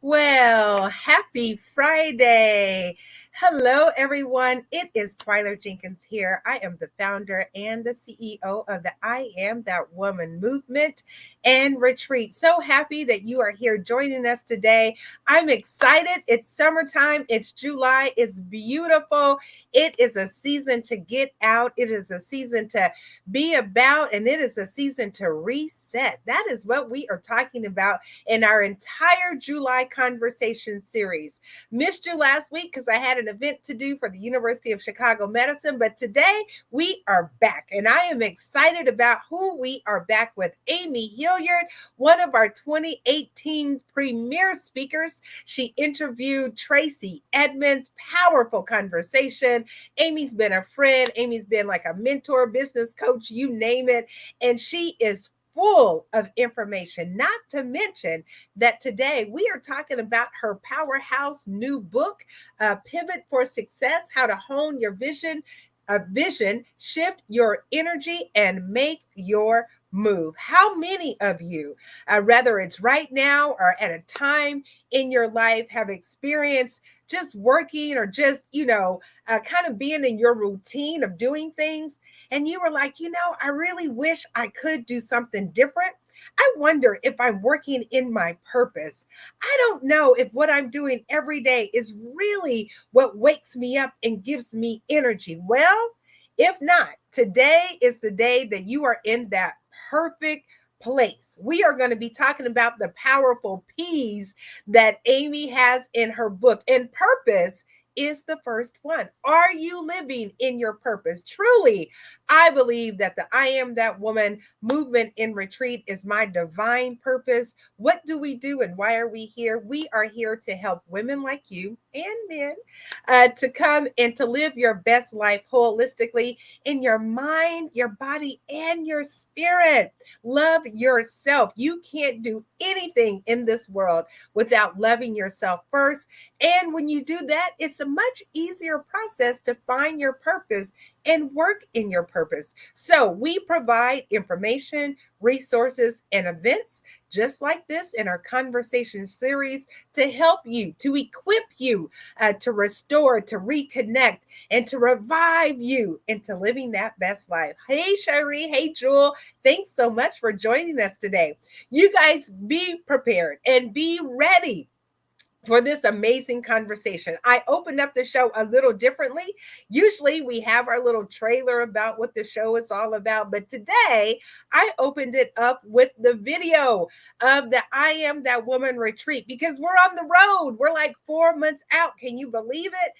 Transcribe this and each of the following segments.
Well, happy Friday. Hello, everyone. It is Twyla Jenkins here. I am the founder and the CEO of the I Am That Woman movement and retreat. So happy that you are here joining us today. I'm excited. It's summertime. It's July. It's beautiful. It is a season to get out. It is a season to be about, and it is a season to reset. That is what we are talking about in our entire July conversation series. Missed you last week because I had an event to do for the University of Chicago Medicine, but today we are back, and I am excited about who we are back with. Amy Hilliard, one of our 2018 premier speakers. She interviewed Tracy Edmonds. Powerful conversation. Amy's been a friend. Amy's been like a mentor, business coach, you name it. And she is full of information, not to mention that today we are talking about her powerhouse new book, Pivot for Success: How to Hone Your Vision, Shift Your Energy, and Make Your Move. How many of you, whether it's right now or at a time in your life, have experienced just working or just, kind of being in your routine of doing things? And you were like, I really wish I could do something different. I wonder if I'm working in my purpose. I don't know if what I'm doing every day is really what wakes me up and gives me energy. Well, if not, today is the day that you are in that perfect place. We are going to be talking about the powerful P's that Amy has in her book, and purpose is the first one. Are you living in your purpose? Truly, I believe that the I Am That Woman movement in retreat is my divine purpose. What do we do and why are we here? We are here to help women like you and men to come and to live your best life holistically in your mind, your body, and your spirit. Love yourself. You can't do anything in this world without loving yourself first. And when you do that, it's a much easier process to find your purpose and work in your purpose. So we provide information, resources, and events just like this in our conversation series to help you, to equip you, to restore, to reconnect, and to revive you into living that best life. Hey, Cherie. Hey, Jewel. Thanks so much for joining us today. You guys be prepared and be ready for this amazing conversation. I opened up the show a little differently. Usually we have our little trailer about what the show is all about, but today I opened it up with the video of the I Am That Woman retreat because we're on the road. We're like 4 months out. Can you believe it?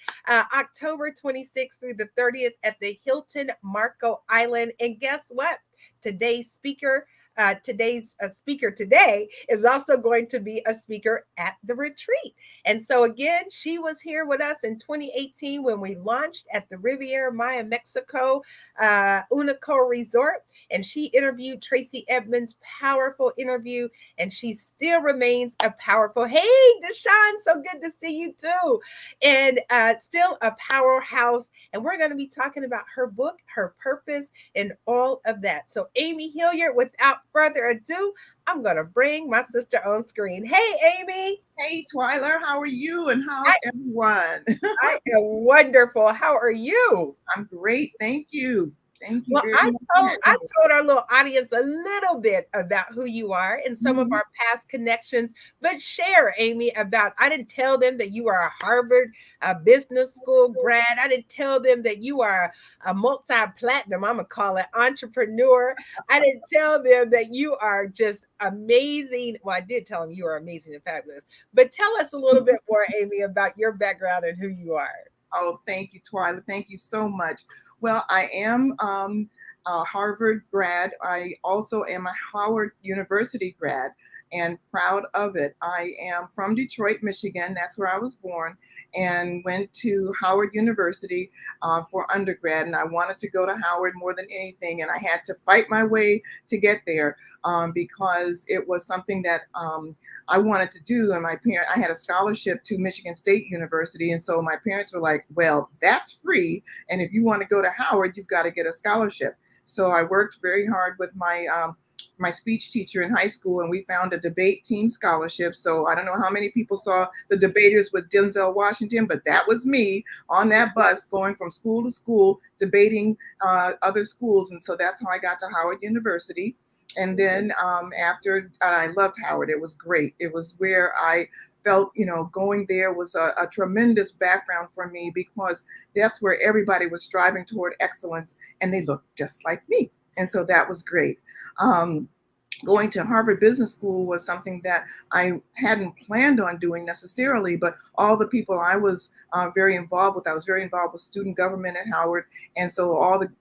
October 26th through the 30th at the Hilton Marco Island. And guess what? Today's speaker today is also going to be a speaker at the retreat. And so again, she was here with us in 2018 when we launched at the Riviera Maya, Mexico, Unico Resort. And she interviewed Tracy Edmonds, powerful interview, and she still remains a powerful. Hey, Deshaun, so good to see you too. And still a powerhouse. And we're going to be talking about her book, her purpose, and all of that. So Amy Hilliard, without further ado, I'm going to bring my sister on screen. Hey, Amy. Hey, Twyla, how are you and how's I, everyone? I am wonderful. How are you? I'm great. Thank you. Thank you Well, very I much for told having I me. told our little audience a little bit about who you are and some of Mhm. our past connections, but share, Amy, about I didn't tell them that you are a Harvard business school grad. I didn't tell them that you are a multi-platinum, I'm gonna call it entrepreneur. I didn't tell them that you are just amazing. Well, I did tell them you are amazing and fabulous, but tell us a little bit more, Amy, about your background and who you are. Oh, thank you, Twyla. Thank you so much. Well, I am a Harvard grad. I also am a Howard University grad and proud of it. I am from Detroit, Michigan. That's where I was born and went to Howard University for undergrad. And I wanted to go to Howard more than anything. And I had to fight my way to get there because it was something that I wanted to do. And I had a scholarship to Michigan State University. And so my parents were like, well, that's free. And if you want to go to Howard, you've got to get a scholarship. So I worked very hard with my my speech teacher in high school, and we found a debate team scholarship. So I don't know how many people saw the debaters with Denzel Washington, but that was me on that bus going from school to school debating other schools. And so that's how I got to Howard University. And then after, I loved Howard. It was great. It was where I felt, going there was a tremendous background for me, because that's where everybody was striving toward excellence, and they looked just like me. And so that was great. Going to Harvard Business School was something that I hadn't planned on doing necessarily, but all the people I was very involved with, I was very involved with student government at Howard. And so all the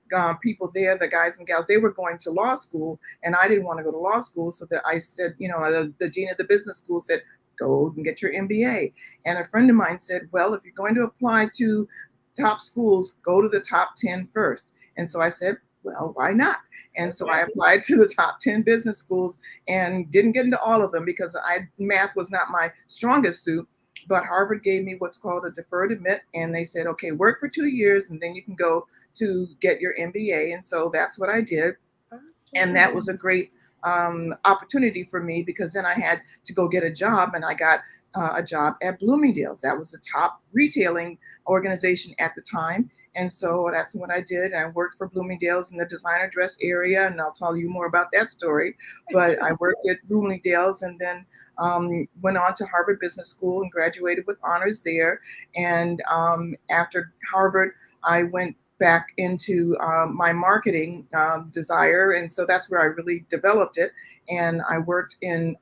people there, the guys and gals, they were going to law school, and I didn't want to go to law school. So that I said, the dean of the business school said, go and get your MBA. And a friend of mine said, well, if you're going to apply to top schools, go to the top 10 first. And so I said, well, why not? And so I applied to the top 10 business schools and didn't get into all of them because math was not my strongest suit. But Harvard gave me what's called a deferred admit, and they said, okay, work for 2 years and then you can go to get your MBA. And so that's what I did. And that was a great opportunity for me, because then I had to go get a job, and I got a job at Bloomingdale's. That was the top retailing organization at the time. And so that's what I did. I worked for Bloomingdale's in the designer dress area, and I'll tell you more about that story. But I worked at Bloomingdale's, and then went on to Harvard Business School and graduated with honors there. And after Harvard, I went back into my marketing desire. And so that's where I really developed it. And I worked in,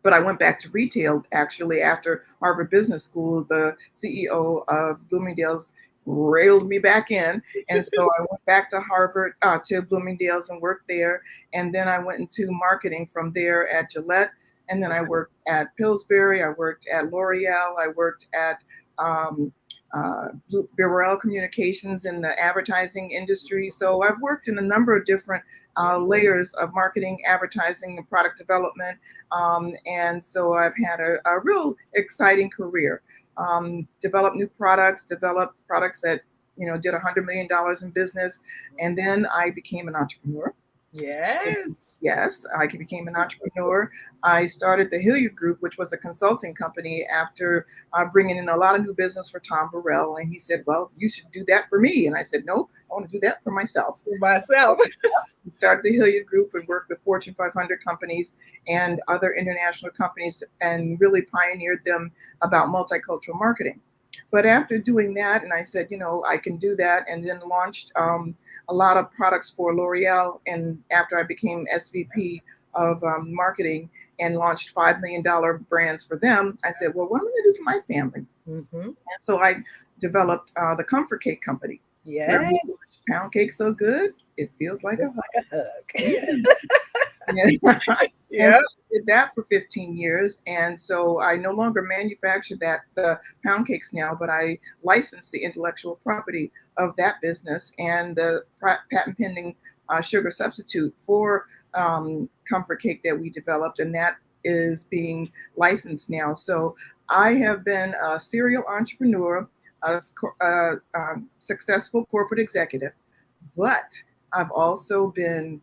but I went back to retail actually after Harvard Business School. The CEO of Bloomingdale's railed me back in. And so I went back to Harvard, to Bloomingdale's, and worked there. And then I went into marketing from there at Gillette. And then I worked at Pillsbury. I worked at L'Oreal. I worked at Burrell Communications in the advertising industry. So I've worked in a number of different layers of marketing, advertising, and product development. And so I've had a real exciting career. Developed new products, developed products that, did $100 million in business. And then I became an entrepreneur. Yes, I became an entrepreneur. I started the Hilliard Group, which was a consulting company, after bringing in a lot of new business for Tom Burrell. And he said, well, you should do that for me. And I said, no, I want to do that for myself. We started the Hilliard Group and worked with Fortune 500 companies and other international companies, and really pioneered them about multicultural marketing. But after doing that, and I said, I can do that, and then launched a lot of products for L'Oreal. And after I became SVP of marketing and launched $5 million brands for them, I said, well, what am I going to do for my family? And so I developed the Comfort Cake Company. Pound cake so good, it feels like a hug. Yeah. So I did that for 15 years. And so I no longer manufacture the pound cakes now, but I licensed the intellectual property of that business and the patent pending sugar substitute for Comfort Cake that we developed. And that is being licensed now. So I have been a serial entrepreneur, a successful corporate executive, but I've also been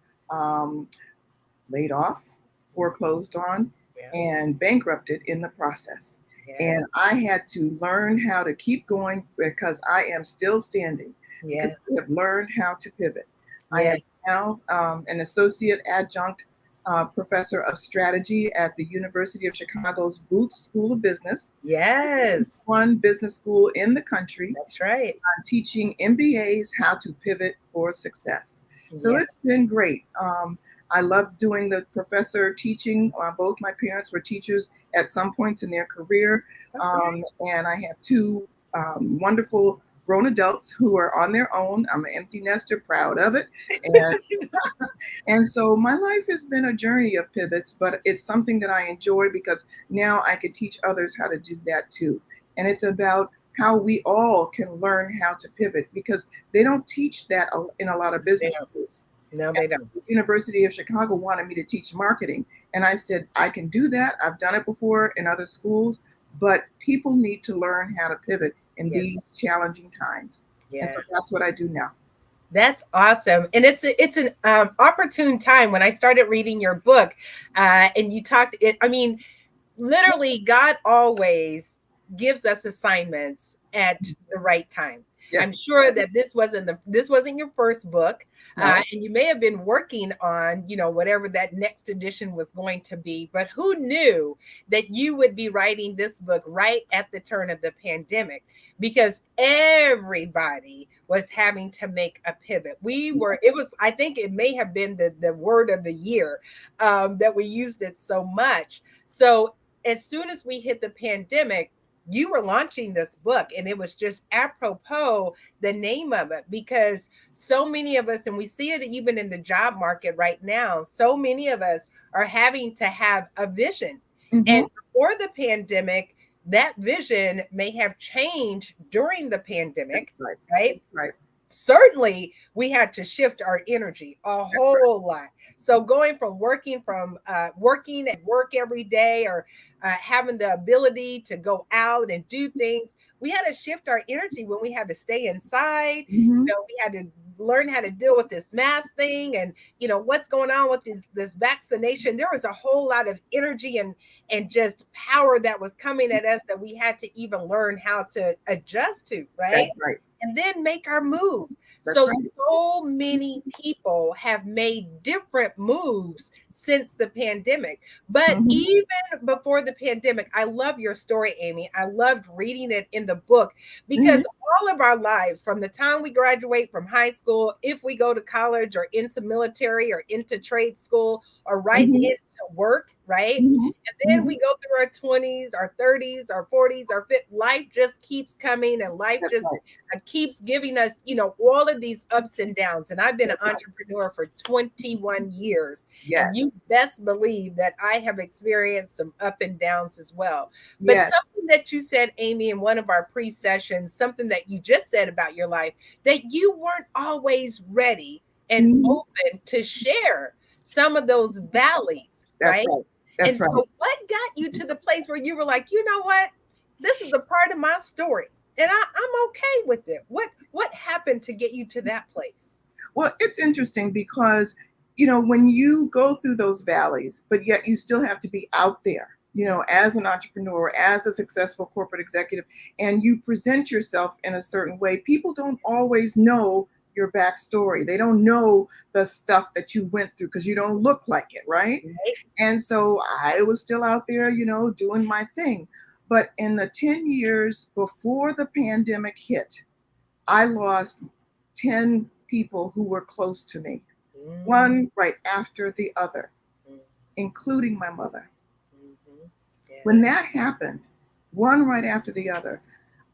laid off, foreclosed on, and bankrupted in the process. And I had to learn how to keep going, because I am still standing, because I have learned how to pivot. I am now an associate adjunct professor of strategy at the University of Chicago's Booth School of Business. One business school in the country. That's right. I'm teaching MBAs how to pivot for success. So it's been great. I love doing the professor teaching. Both my parents were teachers at some points in their career. And I have two wonderful grown adults who are on their own. I'm an empty nester, proud of it. And, and so my life has been a journey of pivots, but it's something that I enjoy, because now I can teach others how to do that too. And it's about how we all can learn how to pivot, because they don't teach that in a lot of business schools. No, they don't. The University of Chicago wanted me to teach marketing. And I said, I can do that. I've done it before in other schools, but people need to learn how to pivot in these challenging times. And so that's what I do now. That's awesome. And it's an opportune time when I started reading your book, and you talked it. I mean, literally, God always gives us assignments at the right time. I'm Yes. sure that this wasn't your first book, No. and you may have been working on, whatever that next edition was going to be. But who knew that you would be writing this book right at the turn of the pandemic? Because everybody was having to make a pivot. It was, I think it may have been the word of the year, that we used it so much. So as soon as we hit the pandemic, you were launching this book, and it was just apropos the name of it, because so many of us, and we see it even in the job market right now, so many of us are having to have a vision. Mm-hmm. And before the pandemic, that vision may have changed during the That's pandemic, right. right? That's right. Certainly we had to shift our energy a whole lot. So going from working at work every day, or having the ability to go out and do things, we had to shift our energy when we had to stay inside. Mm-hmm. We had to learn how to deal with this mask thing, and what's going on with this vaccination. There was a whole lot of energy and just power that was coming at us, that we had to even learn how to adjust to, right? That's right. And then make our move. That's So, right. so many people have made different moves since the pandemic. But Mm-hmm. even before the pandemic, I love your story, Amy. I loved reading it in the book, Mm-hmm. because all of our lives, from the time we graduate from high school, if we go to college or into military or into trade school or right Mm-hmm. into work, right? Mm-hmm. And then we go through our 20s, our 30s, our 40s, our 50s. Life just keeps coming, and life That's just right. keeps giving us, all of these ups and downs. And I've been an That's right. entrepreneur for 21 years. And Yes. you best believe that I have experienced some up and downs as well. But Yes. something that you said, Amy, in one of our pre sessions, something that you just said about your life, that you weren't always ready and Mm-hmm. open to share some of those valleys, That's right? right. And That's right. so, what got you to the place where you were like, you know what? This is a part of my story, and I'm okay with it. What happened to get you to that place? Well, it's interesting because, when you go through those valleys, but yet you still have to be out there, as an entrepreneur, as a successful corporate executive, and you present yourself in a certain way, people don't always know your backstory. They don't know the stuff that you went through because you don't look like it, right? Right? And so I was still out there, doing my thing. But in the 10 years before the pandemic hit, I lost 10 people who were close to me, Mm, one right after the other, mm, including my mother. mhm. When Yeah. that happened, one right after the other,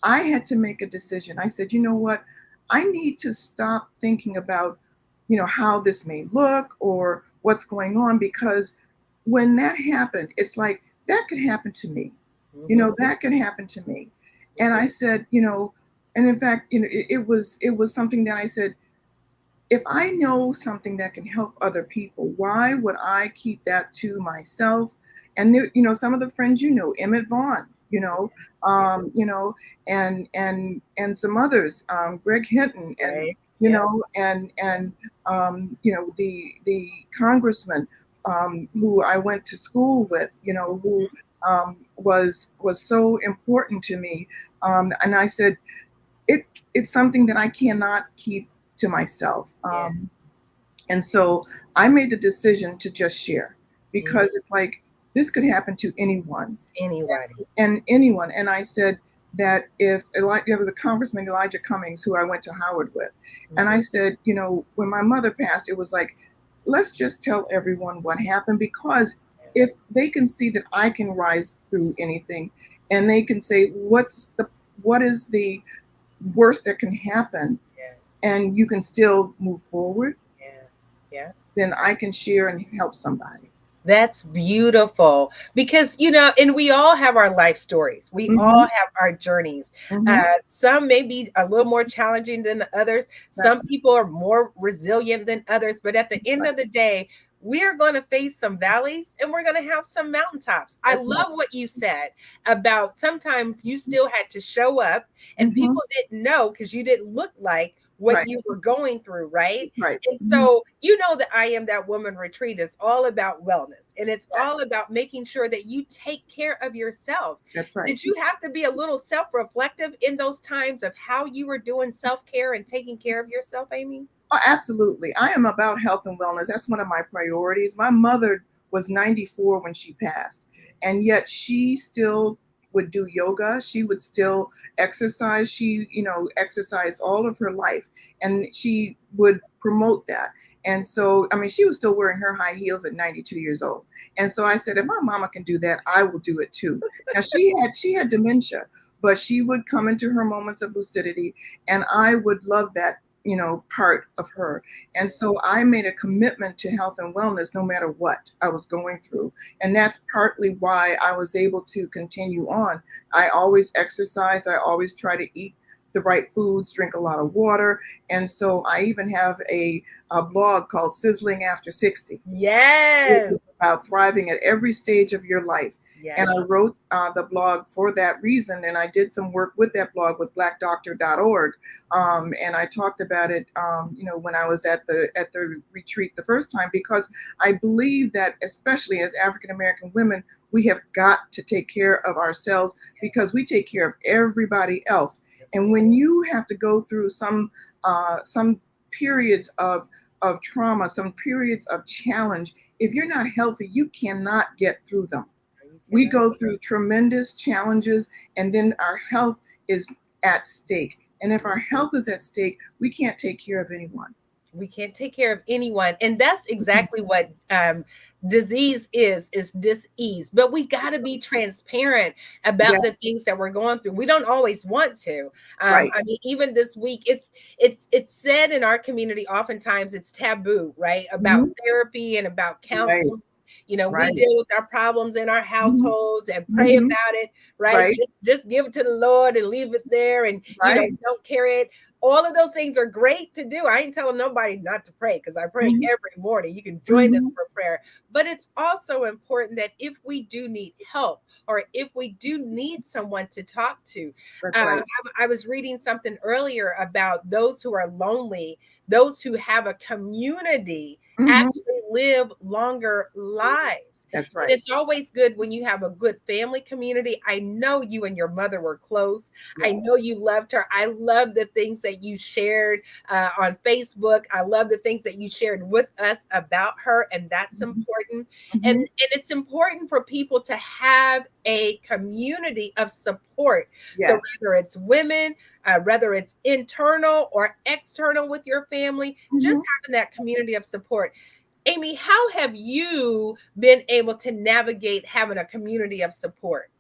I had to make a decision. I said, you know what? I need to stop thinking about, how this may look or what's going on, because when that happened, it's like that could happen to me. Mhm, That could happen to me. And mhm. I said, and in fact, it was something that I said, if I know something that can help other people, why would I keep that to myself? And there, some of the friends, Emmett Vaughn, Yeah. and some others, Greg Hinton, and Right. Yep. the congressman, who I went to school with, who was so important to me, and I said, it it's something that I cannot keep to myself. Yeah. And so I made the decision to just share, Mhm. because it's like this could happen to anyone Anybody. and anyone. And I said that if there was a Congressman Elijah Cummings who I went to Howard with, and Mhm. I said, when my mother passed, it was like, let's just tell everyone what happened, because if they can see that I can rise through anything, and they can say what is the worst that can happen, Yeah. and you can still move forward, Yeah. Yeah. then I can share and help somebody. That's beautiful, because, and we all have our life stories. We all Mm-hmm. have our journeys. Mm-hmm. Some may be a little more challenging than the others. That's Some people are more resilient than others. But at the end right. of the day, we are going to face some valleys, and we're going to have some mountaintops. I That's right. love what you said about sometimes you still had to show up, and Mm-hmm. people didn't know because you didn't look like what Right. you were going through, right? Right. And Mhm. so, the I Am That Woman retreat is all about wellness, and it's Yes, all about making sure that you take care of yourself. that's right. Did you have to be a little self-reflective in those times of how you were doing self-care and taking care of yourself, Amy? Oh, absolutely. I am about health and wellness. That's one of my priorities. My mother was 94 when she passed, and yet she still would do yoga. She would still exercise. She, exercised all of her life, and she would promote that. And so, I mean, she was still wearing her high heels at 92 years old. And so I said, if my mama can do that, I will do it too. Now she had dementia, but she would come into her moments of lucidity, and I would love that part of her. And so I made a commitment to health and wellness no matter what I was going through. And that's partly why I was able to continue on. I always exercise, I always try to eat the right foods, drink a lot of water. And so I even have a blog called Sizzling After 60. It Yes. is about thriving at every stage of your life. And Yes. I wrote the blog for that reason. And I did some work with that blog with blackdoctor.org. And I talked about it, when I was at the retreat the first time, because I believe that, especially as African American women, we have got to take care of ourselves because we take care of everybody else. And when you have to go through some periods of trauma, some periods of challenge, if you're not healthy, you cannot get through them. You We cannot. go through tremendous challenges, and then our health is at stake. And if our health is at stake, we can't take care of anyone. We can't take care of anyone, and that's exactly what disease is dis-ease. But we got to be transparent Yeah, about the things that we're going through. We don't always want to. right. I mean, even this week, it's said in our community, oftentimes it's taboo, right, about Mhm. therapy and about Right, counseling. We right. deal with our problems in our Mhm. households and pray Mhm. about it, right? Right, Just give it to the Lord and leave it there, and right. don't carry it. All of those things are great to do. I ain't telling nobody not to pray, because I pray Mhm. every morning. You can join us Mhm. for prayer. But it's also important that if we do need help, or if we do need someone to talk to, That's right. I was reading something earlier about those who are lonely, those who have a community Mhm. actually live longer lives. That's And right. it's always good when you have a good family community. I know you and your mother were close. I Yeah. know you loved her. I love the things that you shared on Facebook. I love the things that you shared with us about her, and that's Mhm. important. And Mhm. it's important for people to have a community of support. So Yes. whether it's women, whether it's internal or external with your family, just Mhm. having that community of support. Amy, how have you been able to navigate having a community of support?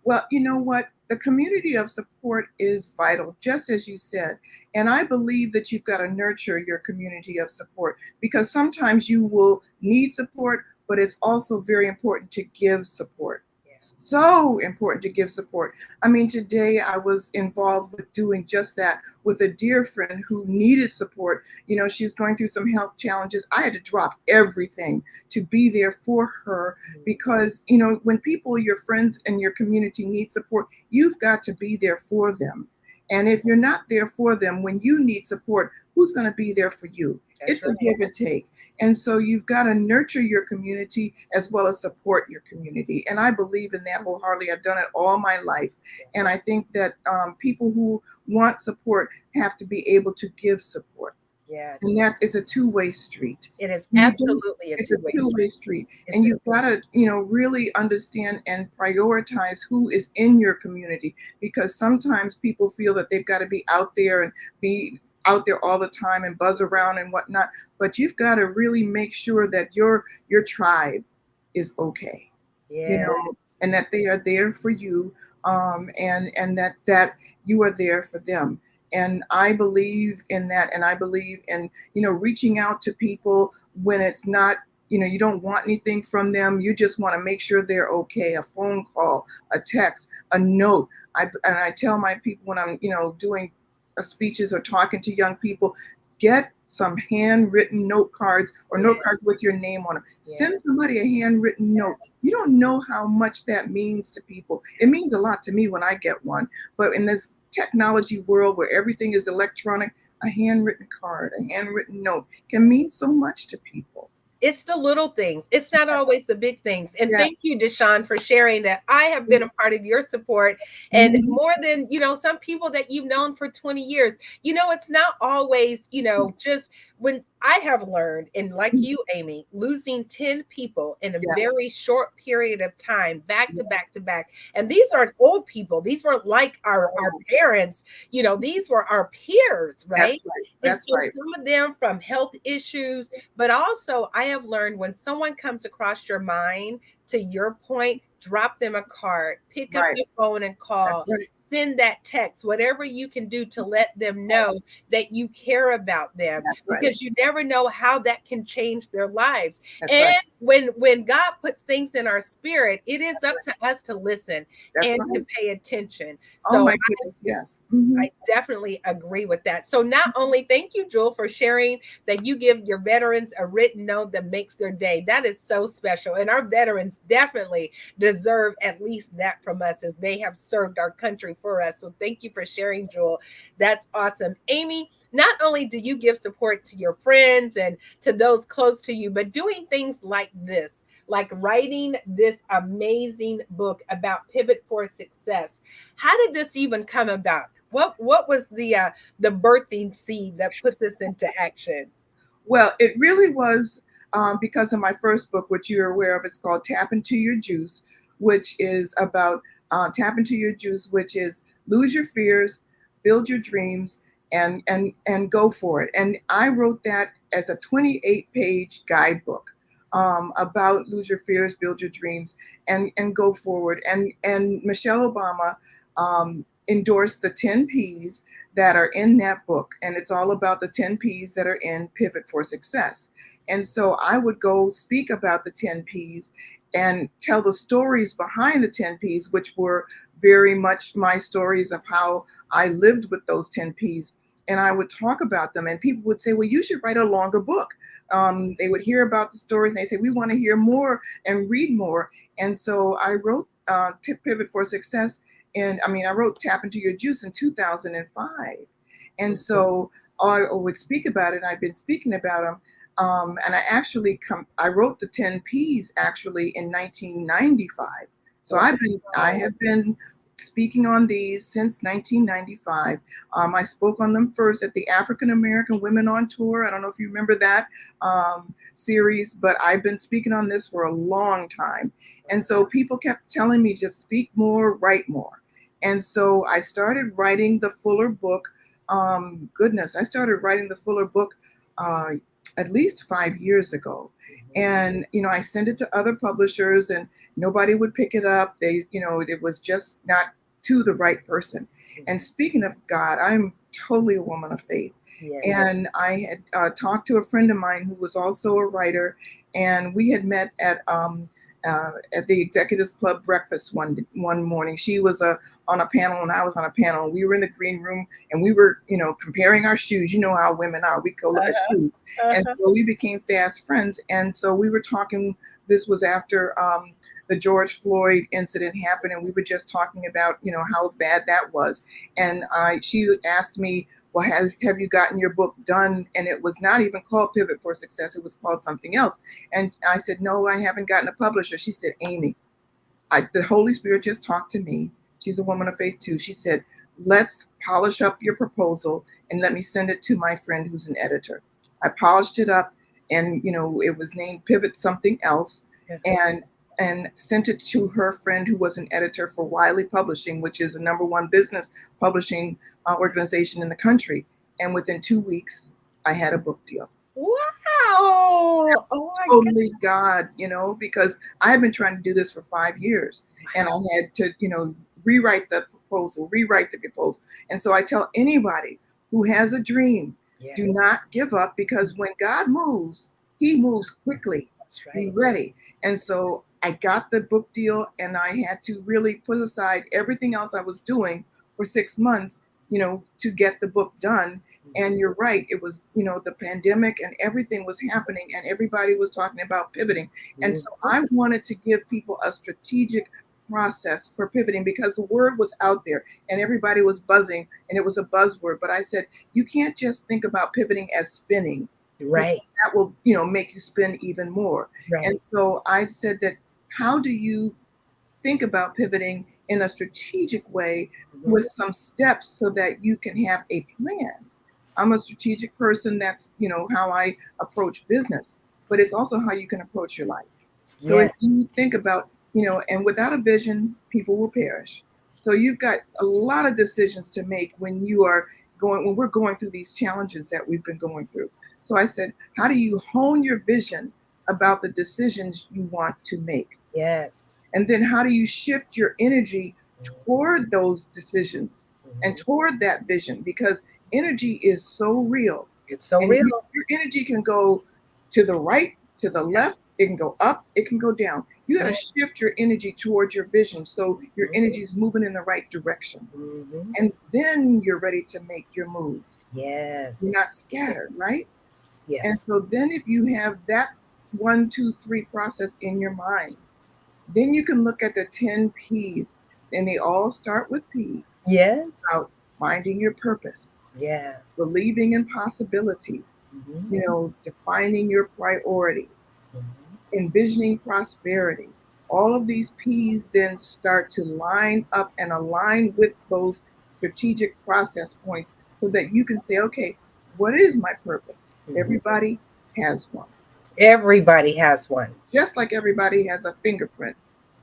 Well, you know what? The community of support is vital, just as you said. And I believe that you've got to nurture your community of support because sometimes you will need support, but it's also very important to give support. So important to give support. I mean, today I was involved with doing just that with a dear friend who needed support. She was going through some health challenges. I had to drop everything to be there for her because, when people, your friends and your community need support, you've got to be there for them. And if you're not there for them when you need support, who's going to be there for you? That's It's a right. give and take. And so you've got to nurture your community as well as support your community. And I believe in that wholeheartedly. I've done it all my life. And I think that people who want support have to be able to give support. Yeah, And that is a two-way street. it is You don't, absolutely a it's a two-way two-way street. street. It's And a you've got to, really understand and prioritize who is in your community because sometimes people feel that they've got to be out there and be out there all the time and buzz around and whatnot. But you've got to really make sure that your tribe is okay, you yes. know, and that they are there for you, and that you are there for them. And I believe in that, and I believe in reaching out to people when it's not. You don't want anything from them. You just want to make sure they're okay. A phone call, a text, a note. And I tell my people when I'm doing speeches or talking to young people, get some handwritten note cards or Yeah, note cards with your name on them. yeah, Send somebody a handwritten note. You don't know how much that means to people. It means a lot to me when I get one. But in this technology world where everything is electronic, a handwritten card, a handwritten note can mean so much to people. It's the little things. It's not always the big things. And Yeah. thank you, Deshawn, for sharing that. I have been a part of your support. And Mhm. more than, some people that you've known for 20 years, it's not always, just when I have learned, and like you, Amy, losing 10 people in a Yes. very short period of time, back to Yes. back to back. And these aren't old people. These weren't like our Oh, parents, these were our peers, right? that's right. And That's so right. some of them from health issues, but also, I have learned when someone comes across your mind, to your point, drop them a card, pick up Right. the phone and call, That's right. send that text, whatever you can do to let them know that you care about them, That's right. because you never know how that can change their lives. That's And right. when God puts things in our spirit, it is up to us to listen That's and to right. pay attention. Oh So my goodness. Yes. I definitely agree with that. So not only thank you, Jewel, for sharing that you give your veterans a written note that makes their day. That is so special. And our veterans definitely deserve at least that from us, as they have served our country for us. So thank you for sharing, Jewel. That's awesome. Amy, not only do you give support to your friends and to those close to you, but doing things like this, like writing this amazing book about Pivot for Success. How did this even come about? What was the birthing seed that put this into action? Well, it really was because of my first book, which you're aware of. It's called Tap Into Your Juice, which is about tap into your juice, which is lose your fears, build your dreams, and go for it. And I wrote that as a 28-page guidebook about lose your fears, build your dreams, and go forward. And Michelle Obama endorsed the 10 P's that are in that book. And it's all about the 10 P's that are in Pivot for Success. And so I would go speak about the 10 P's and tell the stories behind the 10 P's, which were very much my stories of how I lived with those 10 P's. And I would talk about them, and people would say, well, you should write a longer book. They would hear about the stories and they say, we want to hear more and read more. And so I wrote Pivot for Success. And I mean, I wrote Tap Into Your Juice in 2005. And so I would speak about it. And I've been speaking about them. And I wrote the 10 P's actually in 1995. So I have been speaking on these since 1995. I spoke on them first at the African American Women on Tour. I don't know if you remember that series, but I've been speaking on this for a long time. And so people kept telling me to speak more, write more. And so I started writing the fuller book. I started writing the fuller book uh, at least 5 years ago. And, I sent it to other publishers and nobody would pick it up. It was just not to the right person. And speaking of God, I'm totally a woman of faith. Yeah. And I had talked to a friend of mine who was also a writer, and we had met at the Executives Club breakfast one morning. She was on a panel and I was on a panel. We were in the green room and we were, comparing our shoes. You know how women are. We go look at shoes. And so we became fast friends. And so we were talking. This was after the George Floyd incident happened, and we were just talking about, how bad that was. And she asked me, well, have you gotten your book done? And it was not even called Pivot for Success. It was called something else. And I said, no, I haven't gotten a publisher. She said, Amy, the Holy Spirit just talked to me. She's a woman of faith too. She said, let's polish up your proposal and let me send it to my friend who's an editor. I polished it up, and it was named Pivot something else. And sent it to her friend who was an editor for Wiley Publishing, which is the #1 business publishing organization in the country. And within 2 weeks, I had a book deal. Wow. Oh my Totally God, because I had been trying to do this for 5 years, and I had to, rewrite the proposal. And so I tell anybody who has a dream, Yes. do not give up, because when God moves, he moves quickly. That's Be right. ready. And so I got the book deal, and I had to really put aside everything else I was doing for 6 months, to get the book done. And you're right. It was, the pandemic and everything was happening and everybody was talking about pivoting. And so I wanted to give people a strategic process for pivoting because the word was out there and everybody was buzzing and it was a buzzword. But I said, you can't just think about pivoting as spinning, because Right. that will, make you spin even more. And Right. so I said that, how do you think about pivoting in a strategic way Mhm. with some steps so that you can have a plan? I'm a strategic person. That's, how I approach business, but it's also how you can approach your life. So if Yeah. you think about, and without a vision, people will perish. So you've got a lot of decisions to make when we're going through these challenges that we've been going through. So I said, how do you hone your vision about the decisions you want to make? Yes. And then how do you shift your energy toward those decisions and Mhm. toward that vision? Because energy is so real. It's so And real. your energy can go to the right, to the left, it can go up, it can go down. You got Yeah. to shift your energy towards your vision so your Mhm. energy is moving in the right direction. Mhm. And then you're ready to make your moves. Yes. You're not scattered, right? And Yes. so then if you have that 1, 2, 3 process in your mind, then you can look at the 10 P's, and they all start with P, Yes. about finding your purpose, Yeah. believing in possibilities, Mhm. defining your priorities, Mhm. envisioning prosperity. All of these P's then start to line up and align with those strategic process points so that you can say, okay, what is my purpose? Mhm. Everybody has one. Everybody has one. Just like everybody has a fingerprint,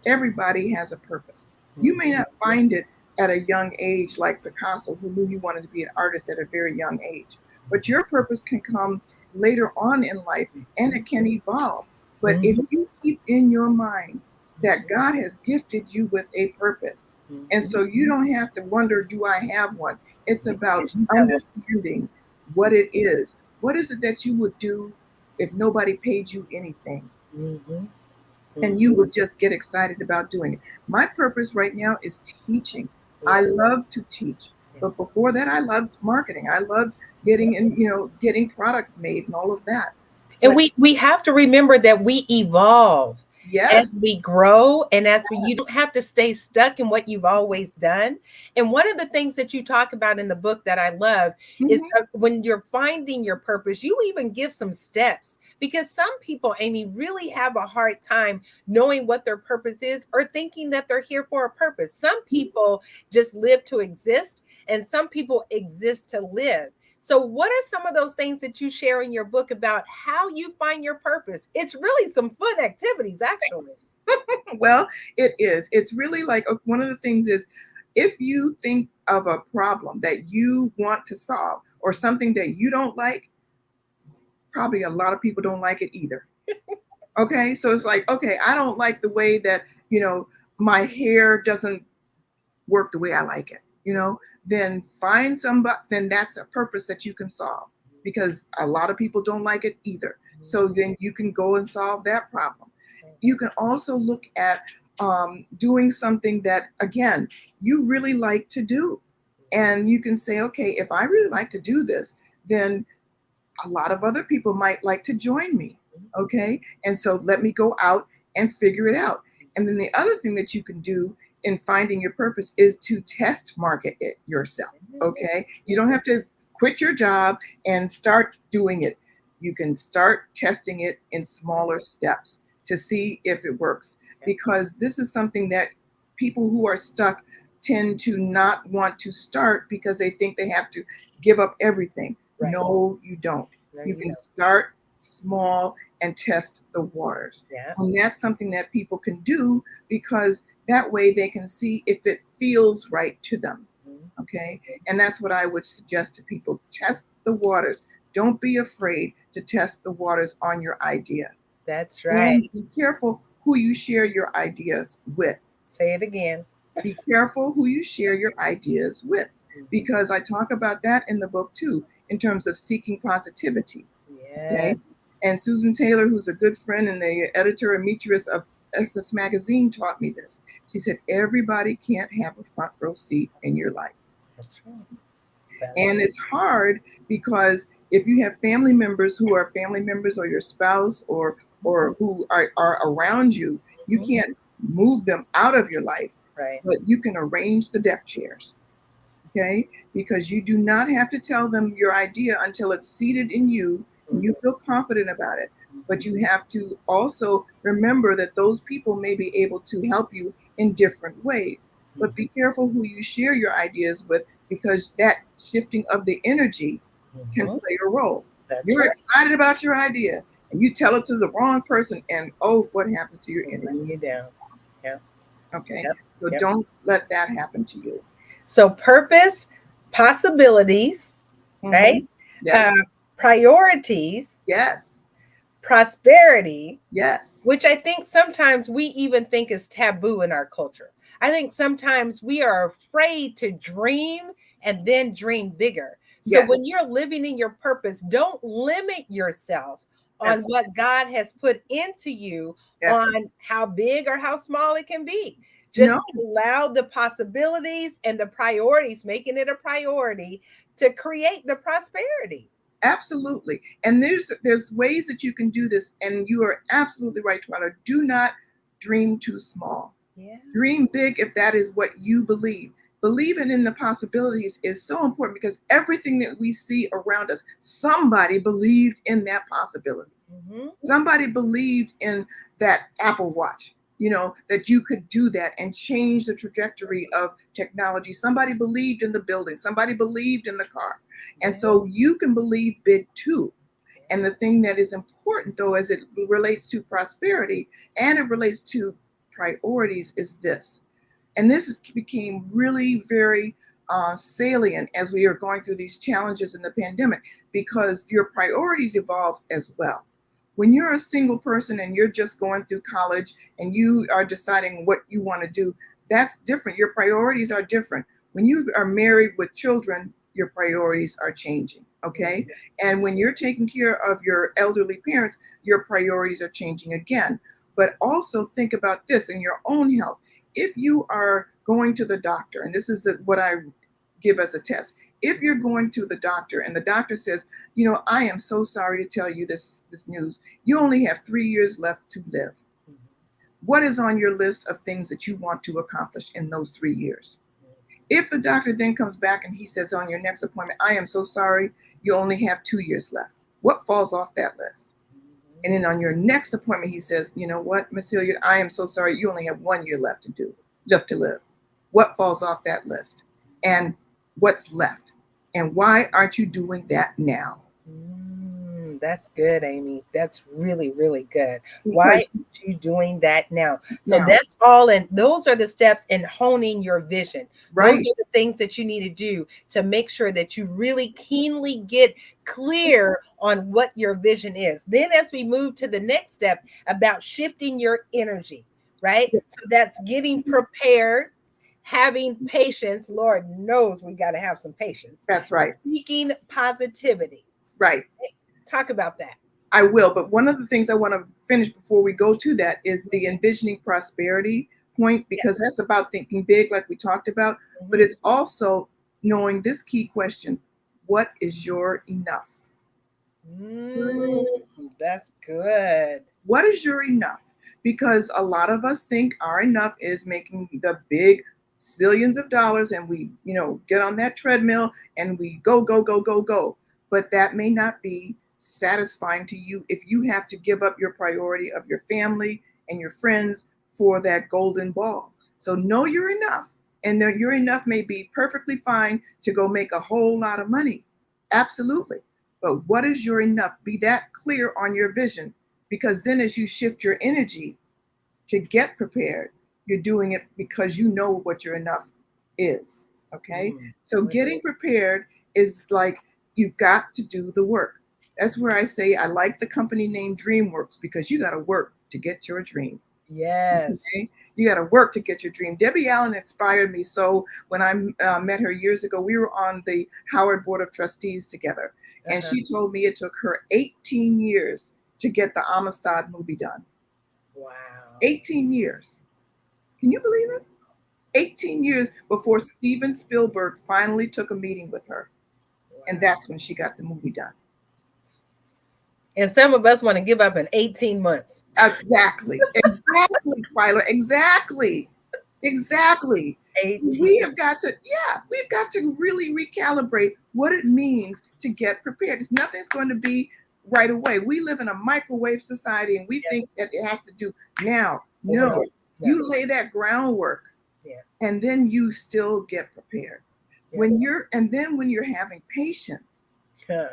everybody has a purpose. You may Mhm. not find it at a young age like Picasso, who knew he wanted to be an artist at a very young age. But your purpose can come later on in life and it can evolve. But if Mhm. you keep in your mind that God has gifted you with a purpose, and Mhm. so you don't have to wonder, do I have one? It's about Because you have one. understanding what it is. What is it that you would do if nobody paid you anything? Mhm. And Mhm. you would just get excited about doing it. My purpose right now is teaching. I Yeah. love to teach. Yeah. But before that, I loved marketing. I loved getting products made and all of that. And But we have to remember that we evolve yes, as we grow, and you don't have to stay stuck in what you've always done. And one of the things that you talk about in the book that I love is mhm, when you're finding your purpose, you even give some steps, because some people, Amy, really have a hard time knowing what their purpose is or thinking that they're here for a purpose. Some people just live to exist, and some people exist to live. So, what are some of those things that you share in your book about how you find your purpose? It's really some fun activities, actually. well, it is. It's really like one of the things is, if you think of a problem that you want to solve or something that you don't like, probably a lot of people don't like it either. Okay, so it's like, okay, I don't like the way that, my hair doesn't work the way I like it, then find somebody, then that's a purpose that you can solve, because a lot of people don't like it either. So then you can go and solve that problem. You can also look at doing something that, again, you really like to do. And you can say, okay, if I really like to do this, then a lot of other people might like to join me. Okay. And so let me go out and figure it out. And then the other thing that you can do in finding your purpose is to test market it yourself. Okay. You don't have to quit your job and start doing it. You can start testing it in smaller steps to see if it works. Because this is something that people who are stuck tend to not want to start because they think they have to give up everything. Right. No, you don't. No, You you can don't. start small and test the waters. Yeah. And that's something that people can do, because that way they can see if it feels right to them. Mhm. Okay. And that's what I would suggest to people: test the waters. Don't be afraid to test the waters on your idea. That's right. And be careful who you share your ideas with. Say it again. Be careful who you share your ideas with, Mhm. because I talk about that in the book too, in terms of seeking positivity. Yes. Okay. And Susan Taylor, who's a good friend and the editor emeritus of Essence Magazine, taught me this. She said, everybody can't have a front row seat in your life. That's right. That's And it's hard because if you have family members who are family members, or your spouse, or who are around you, you Mhm. can't move them out of your life, Right. but you can arrange the deck chairs. Okay, because you do not have to tell them your idea until it's seated in you and you feel confident about it. But you have to also remember that those people may be able to help you in different ways. But be careful who you share your ideas with, because that shifting of the energy can Mhm. play a role. That's You're right. excited about your idea and you tell it to the wrong person, and oh, what happens to your Will energy? bring you down. Yeah. Okay, Yep. so Yep. don't let that happen to you. So purpose, possibilities, right? Yes, Uh, Priorities, yes, prosperity, yes. which I think sometimes we even think is taboo in our culture. I think sometimes we are afraid to dream and then dream bigger. So Yes, when you're living in your purpose, don't limit yourself on that's what God has put into you, that's on how big or how small it can be. Just no, allow the possibilities and the priorities, making it a priority to create the prosperity. absolutely. And there's ways that you can do this, and you are absolutely right, Twyla. Do not dream too small. Yeah. Dream big if that is what you believe. Believing in the possibilities is so important, because everything that we see around us, somebody believed in that possibility. Mm-hmm. Somebody believed in that Apple Watch, that you could do that and change the trajectory of technology. Somebody believed in the building, somebody believed in the car. And Yeah. so you can believe big too. And the thing that is important, though, as it relates to prosperity and it relates to priorities, is this. And became really very salient as we are going through these challenges in the pandemic, because your priorities evolve as well. When you're a single person and you're just going through college and you are deciding what you want to do, that's different. Your priorities are different. When you are married with children, your priorities are changing. Okay. And when you're taking care of your elderly parents, your priorities are changing again. But also think about this in your own health. If you are going to the doctor, and this is what I give as a test, if you're going to the doctor and the doctor says, I am so sorry to tell you this news, you only have 3 years left to live. What is on your list of things that you want to accomplish in those 3 years? If the doctor then comes back and he says on your next appointment, I am so sorry, you only have 2 years left, what falls off that list? And then on your next appointment, he says, you know what, Miss Hilliard, I am so sorry, you only have 1 year left to live. What falls off that list? And what's left? And why aren't you doing that now? That's good, Amy. That's really, really good. Why Because aren't you doing that now? So now, that's all in, those are the steps in honing your vision. Those right, are the things that you need to do to make sure that you really keenly get clear on what your vision is. Then as we move to the next step about shifting your energy, right? So that's getting prepared, having patience. Lord knows we got to have some patience. that's right, Seeking positivity. right. Talk about that. I will. But one of the things I want to finish before we go to that is the envisioning prosperity point, Yeah. because that's about thinking big, like we talked about. But Mhm. it's also knowing this key question: what is your enough? Mm, that's good. What is your enough? Because a lot of us think our enough is making the big zillions of dollars, and we, get on that treadmill and we go, go, go, go, go. But that may not be satisfying to you if you have to give up your priority of your family and your friends for that golden ball. So know your enough. And your enough may be perfectly fine to go make a whole lot of money. Absolutely. But what is your enough? Be that clear on your vision, because then as you shift your energy to get prepared, you're doing it because you know what your enough is. Okay. So getting prepared is like, you've got to do the work. That's where I say I like the company name DreamWorks, because you got to work to get your dream. Yes. Okay? You got to work to get your dream. Debbie Allen inspired me. So when I met her years ago, we were on the Howard Board of Trustees together. And she told me it took her 18 years to get the Amistad movie done. Wow. 18 years. Can you believe it? 18 years before Steven Spielberg finally took a meeting with her. And that's when she got the movie done. And some of us want to give up in 18 months. Exactly. Exactly, Twyla. Exactly. Exactly. So 18. we have got to, yeah, we've got to really recalibrate what it means to get prepared. It's nothing's going to be right away. We live in a microwave society and we Yeah. think that it has to do now. No, Overnight. No. you lay that groundwork Yeah. and then you still get prepared. Yeah. And then when you're having patience, Huh.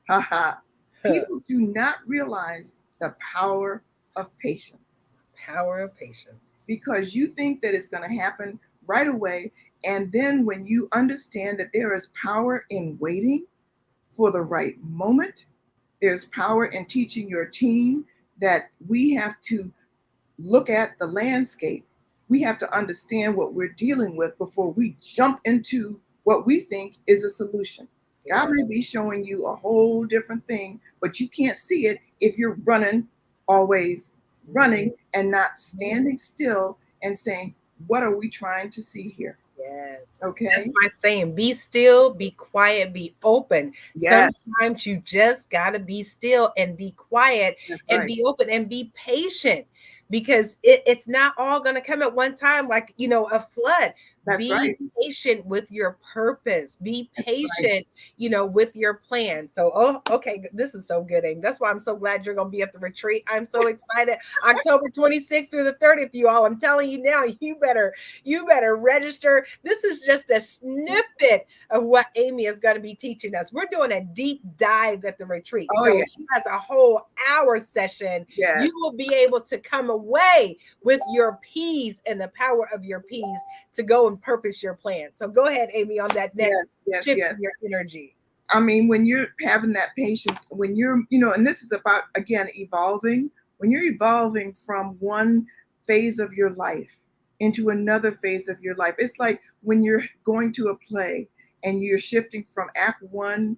haha, Huh. people do not realize the power of patience Power of patience. because you think that it's going to happen right away. And then when you understand that there is power in waiting for the right moment, there's power in teaching your team that we have to look at the landscape. We have to understand what we're dealing with before we jump into what we think is a solution. God Yeah. may be showing you a whole different thing, but you can't see it if you're running, always running, and not standing still and saying, what are we trying to see here? Yes. That's Okay. my saying. Be still, be quiet, be open. Yes, Sometimes you just got to be still and be quiet that's and right. be open and be patient because it's not all going to come at one time like, a flood. That's Be right. patient with your purpose. Be That's right. patient, with your plan. So, okay, this is so good, Amy. That's why I'm so glad you're going to be at the retreat. I'm so excited. October 26th through the 30th, you all. I'm telling you now, you better register. This is just a snippet of what Amy is going to be teaching us. We're doing a deep dive at the retreat. Oh, So yeah. she has a whole hour session. You Yes. will be able to come away with your P's and the power of your P's to go and purpose your plan. So go ahead, Amy, on that Yes. next Yes. shift in Yes. your energy. I mean, when you're having that patience, when and this is about, again, evolving, when you're evolving from one phase of your life into another phase of your life, it's like when you're going to a play and you're shifting from act one,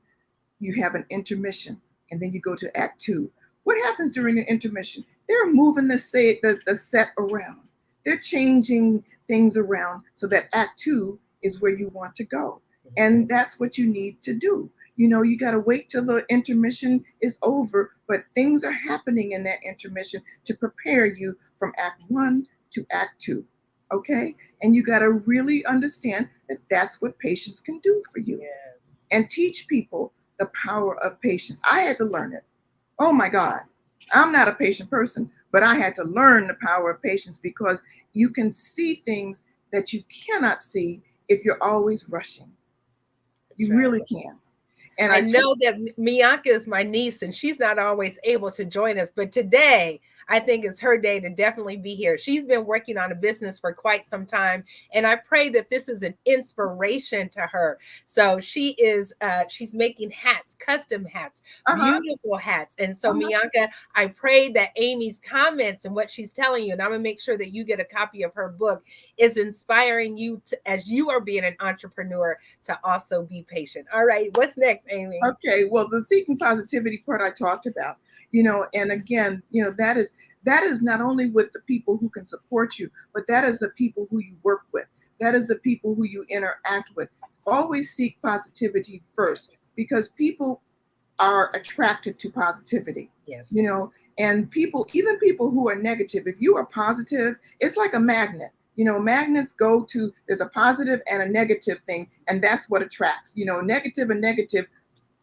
you have an intermission, and then you go to act two. What happens during the intermission? They're moving the set around. They're changing things around so that act two is where you want to go. And that's what you need to do. You got to wait till the intermission is over, but things are happening in that intermission to prepare you from act one to act two. Okay? And you got to really understand that that's what patience can do for you Yes. and teach people the power of patience. I had to learn it. Oh my God. I'm not a patient person, but I had to learn the power of patience because you can see things that you cannot see if you're always rushing. That's You right. really can. And I I took, know that Mianka is my niece and she's not always able to join us, but today I think is her day to definitely be here. She's been working on a business for quite some time, and I pray that this is an inspiration to her. So she's making hats, custom hats, uh-huh, beautiful hats. And so uh-huh. Mianka, I pray that Amy's comments and what she's telling you, and I'm gonna make sure that you get a copy of her book, is inspiring you to, as you are being an entrepreneur, to also be patient. All right, what's next, Amy? Okay, well, the seeking positivity part I talked about, and again, that is not only with the people who can support you, but that is the people who you work with. That is the people who you interact with. Always seek positivity first because people are attracted to positivity. Yes. And even people who are negative, if you are positive, it's like a magnet. Magnets there's a positive and a negative thing, and that's what attracts. Negative and negative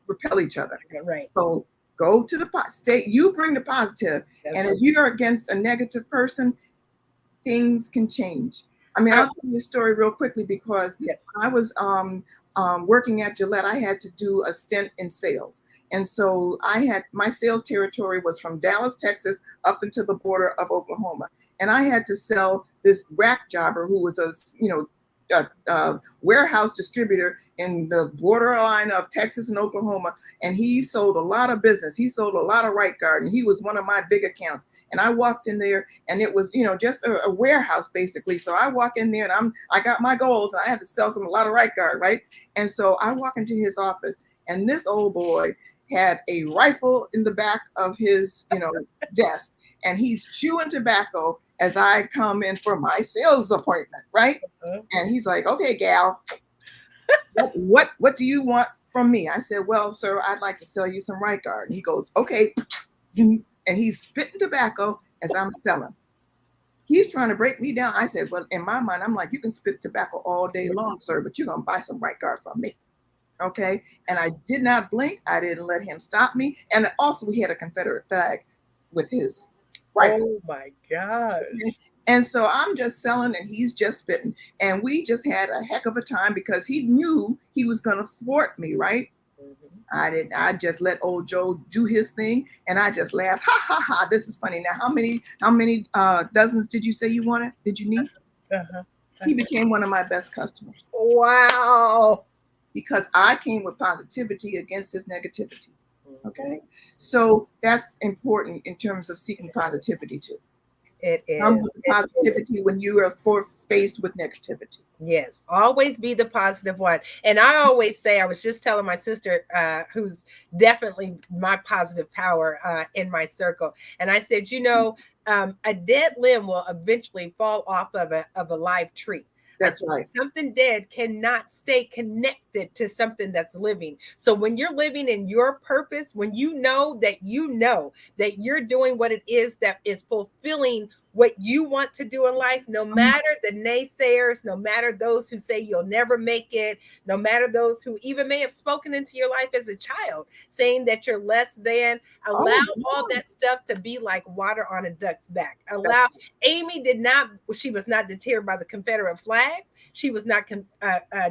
repel each other. Right. So go to the state. You bring the positive, That's and right. if you're against a negative person, things can change. I mean, I, I'll tell you a story real quickly because yes. when I was working at Gillette, I had to do a stint in sales. And so my sales territory was from Dallas, Texas, up into the border of Oklahoma. And I had to sell this rack jobber who was a warehouse distributor in the borderline of Texas and Oklahoma. And he sold a lot of business. He sold a lot of right guard. And he was one of my big accounts. And I walked in there and it was, just a warehouse basically. So I walk in there and I got my goals and I had to sell a lot of right guard, right? And so I walk into his office and this old boy had a rifle in the back of his, desk, and he's chewing tobacco as I come in for my sales appointment, right? Uh-huh. And he's like, "Okay, gal, what do you want from me. I said, well, sir, I'd like to sell you some Right Guard. And he goes, okay. And he's spitting tobacco as I'm selling. He's trying to break me down. I said, well, in my mind, I'm like, you can spit tobacco all day long, sir, but you're going to buy some Right Guard from me. Okay. And I did not blink. I didn't let him stop me. And also, he had a Confederate flag with his rifle. Oh my God. And so I'm just selling and he's just spitting. And we just had a heck of a time because he knew he was going to thwart me, right? Mhm. I just let old Joe do his thing and I just laughed. Ha ha ha. This is funny. Now, how many dozens did you say you wanted? Did you need? Uh-huh. He became one of my best customers Wow. because I came with positivity against his negativity. Okay. So that's important in terms of seeking positivity too. It Come is. with the It is. positivity when you are faced with negativity. Yes, always be the positive one. And I always say, I was just telling my sister, who's definitely my positive power in my circle, and I said, a dead limb will eventually fall off of a live tree. I That's said, right. something dead cannot stay connected to something that's living. So when you're living in your purpose, when you know that you're doing what it is that is fulfilling what you want to do in life, no Mhm. matter the naysayers, no matter those who say you'll never make it, no matter those who even may have spoken into your life as a child, saying that you're less than, allow Oh, all boy. that stuff to be like water on a duck's back. That's Allow Amy she was not deterred by the Confederate flag. She was not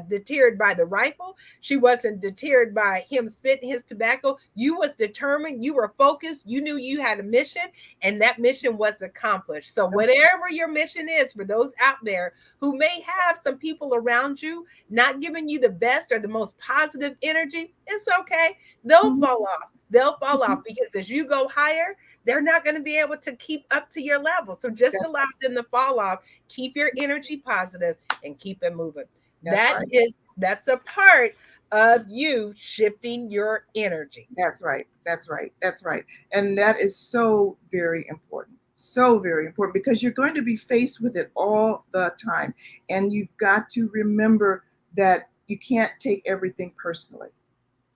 deterred by the rifle. She wasn't deterred by him spitting his tobacco. You was determined. You were focused. You knew you had a mission, and that mission was accomplished. So, whatever your mission is, for those out there who may have some people around you not giving you the best or the most positive energy, it's okay. They'll Mhm. fall off. They'll fall Mhm. off because as you go higher, they're not going to be able to keep up to your level. So just That's allow them to fall off. Keep your energy positive and keep it moving. that's right. That's a part of you shifting your energy. That's right. That's right. That's right. And that is so very important. So very important because you're going to be faced with it all the time. And you've got to remember that you can't take everything personally.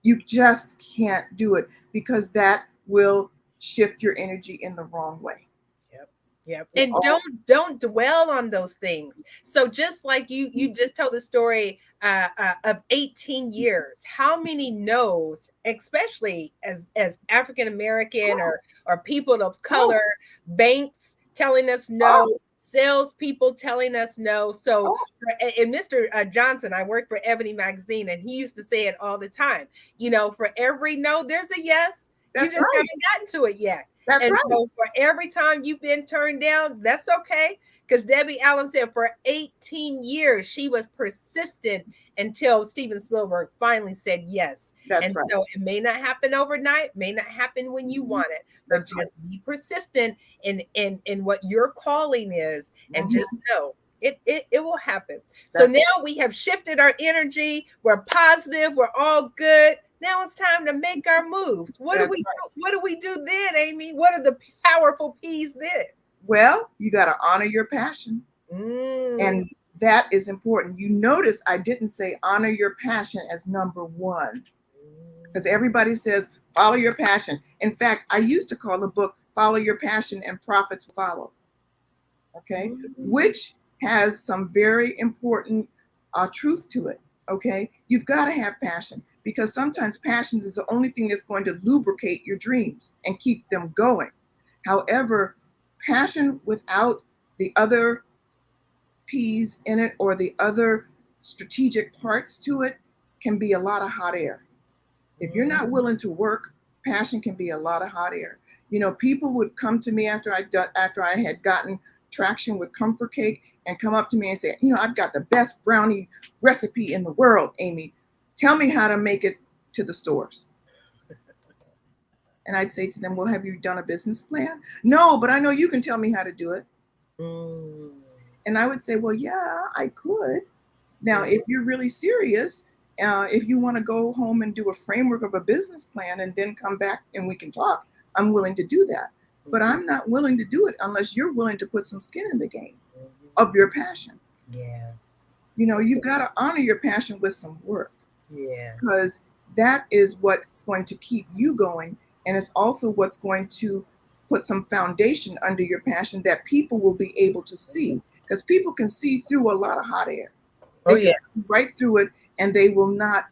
You just can't do it because that will shift your energy in the wrong way. Yep. Yep. It And all, don't dwell on those things. So just like you just told the story of 18 years, how many no's, especially as African American oh, or people of oh, color, banks telling us oh, no, salespeople telling us no. So oh, and Mr. Johnson, I worked for Ebony Magazine, and he used to say it all the time. For every no, there's a yes. You that's just right. haven't gotten to it yet. That's And right. so for every time you've been turned down, that's okay. Because Debbie Allen said for 18 years, she was persistent until Steven Spielberg finally said yes. That's And right. so it may not happen overnight, may not happen when you Mhm. want it, but That's right. just be persistent in what your calling is, and just Mhm. know it will happen. So That's now we have shifted our energy. We're positive. We're all good. Now it's time to make our moves. What do that's we right. do? What do we do then, Amy? What are the powerful P's then? Well, you got to honor your passion. Mm. And that is important. You notice I didn't say honor your passion as number one because everybody says follow your passion. In fact, I used to call the book Follow Your Passion and Profits Follow. Okay, Mm. which has some very important truth to it. Okay, you've got to have passion because sometimes passion is the only thing that's going to lubricate your dreams and keep them going. However, passion without the other P's in it or the other strategic parts to it can be a lot of hot air. If you're not willing to work, passion can be a lot of hot air. People would come to me after I had gotten traction with Comfort Cake and come up to me and say, I've got the best brownie recipe in the world, Amy. Tell me how to make it to the stores. And I'd say to them, well, have you done a business plan? No, but I know you can tell me how to do it. Mm. And I would say, well, yeah, I could. Now, Mm. if you're really serious, if you want to go home and do a framework of a business plan and then come back and we can talk, I'm willing to do that. But Mhm. I'm not willing to do it unless you're willing to put some skin in the game Mhm. of your passion. Yeah. You've got to honor your passion with some work Yeah. because that is what's going to keep you going. And it's also what's going to put some foundation under your passion that people will be able to see, because people can see through a lot of hot air. Oh They can yeah. see right through it, and they will not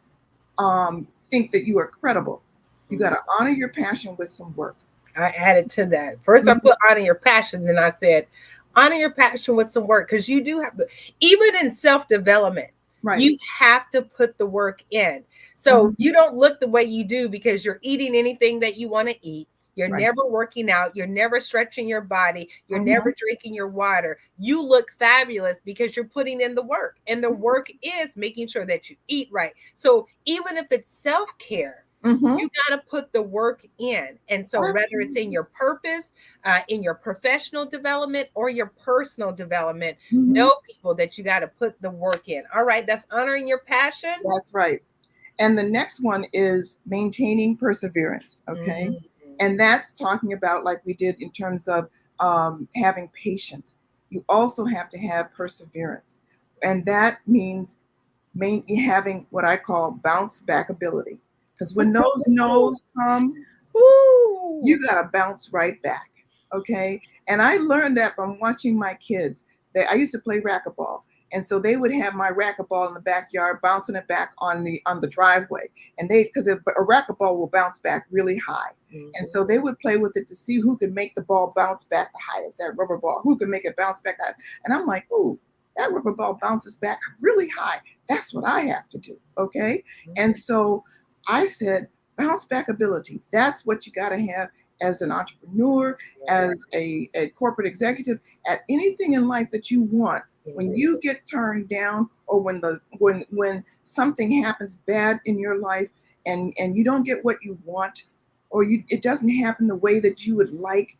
think that you are credible. You got to honor your passion with some work. I added to that. First, I Mhm. put honor your passion, then I said honor your passion with some work, because you do have to, even in self development, Right. you have to put the work in. So Mhm. you don't look the way you do because you're eating anything that you want to eat. You're Right. never working out. You're never stretching your body. You're Mhm. never drinking your water. You look fabulous because you're putting in the work. And the work is making sure that you eat right. So even if it's self care, Mhm. you got to put the work in. And so, whether it's in Absolutely. your purpose, in your professional development, or your personal development, Mhm. know people that you got to put the work in. All right, that's honoring your passion. That's right. And the next one is maintaining perseverance. Okay. Mm. And that's talking about, like we did in terms of having patience. You also have to have perseverance. And that means having what I call bounce back ability. Because when those no's come, Woo. you got to bounce right back. Okay. And I learned that from watching my kids. I used to play racquetball. And so they would have my racquetball in the backyard, bouncing it back on the driveway. And because a racquetball will bounce back really high. And so they would play with it to see who could make the ball bounce back the highest, that rubber ball, who could make it bounce back high. And I'm like, ooh, that rubber ball bounces back really high. That's what I have to do. Okay. And so I said, bounce back ability. That's what you got to have as an entrepreneur, as a corporate executive, at anything in life that you want. When you get turned down, or when something happens bad in your life, and you don't get what you want, or it doesn't happen the way that you would like,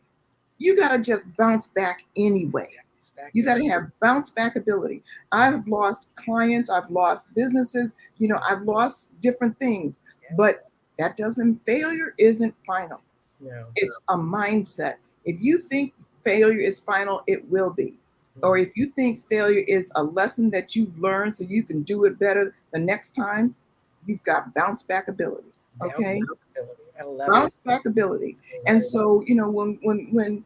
you got to just bounce back anyway. You got to have bounce back ability. I've lost clients, I've lost businesses, I've lost different things, but that doesn't, failure isn't final. No. It's a mindset. If you think failure is final, it will be. Or if you think failure is a lesson that you've learned so you can do it better the next time, you've got bounce back ability. Okay. I love it. Bounce back ability. And so, when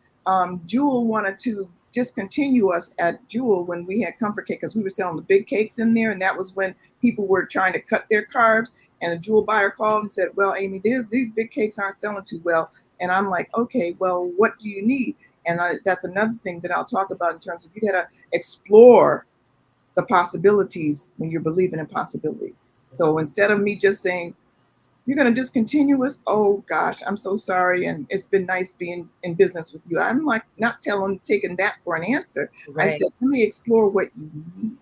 Jewel wanted to discontinue us at Jewel, when we had Comfort Cake, because we were selling the big cakes in there, and that was when people were trying to cut their carbs, and the Jewel buyer called and said, well, Amy, these big cakes aren't selling too well. And I'm like, okay, well, what do you need? And that's another thing that I'll talk about in terms of, you got to explore the possibilities when you're believing in possibilities. So instead of me just saying, you're going to discontinue us? Oh gosh, I'm so sorry. And it's been nice being in business with you. I'm like not taking that for an answer. I Right. said, let me explore what you need.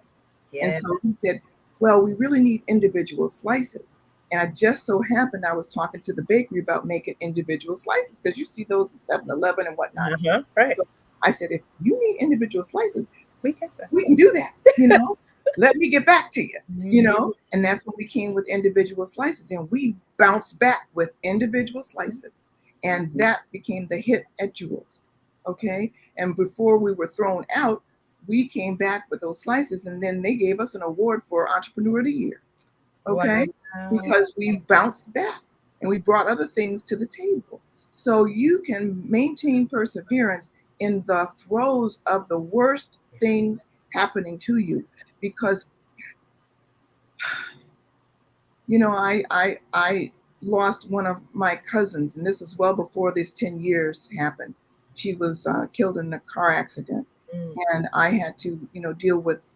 And Yeah. so he said, well, we really need individual slices. And I just so happened I was talking to the bakery about making individual slices, because you see those at 7-Eleven and whatnot. Right. So I said, if you need individual slices, We we can do that. Let me get back to you. And that's when we came with individual slices, and we bounced back with individual slices. And that became the hit at Jewel's. Okay. And before we were thrown out, we came back with those slices, and then they gave us an award for Entrepreneur of the Year. Okay. Wow. Because we bounced back and we brought other things to the table. So you can maintain perseverance in the throes of the worst things happening to you, because I lost one of my cousins, and this is well before this 10 years happened. She was killed in a car accident, and I had to deal with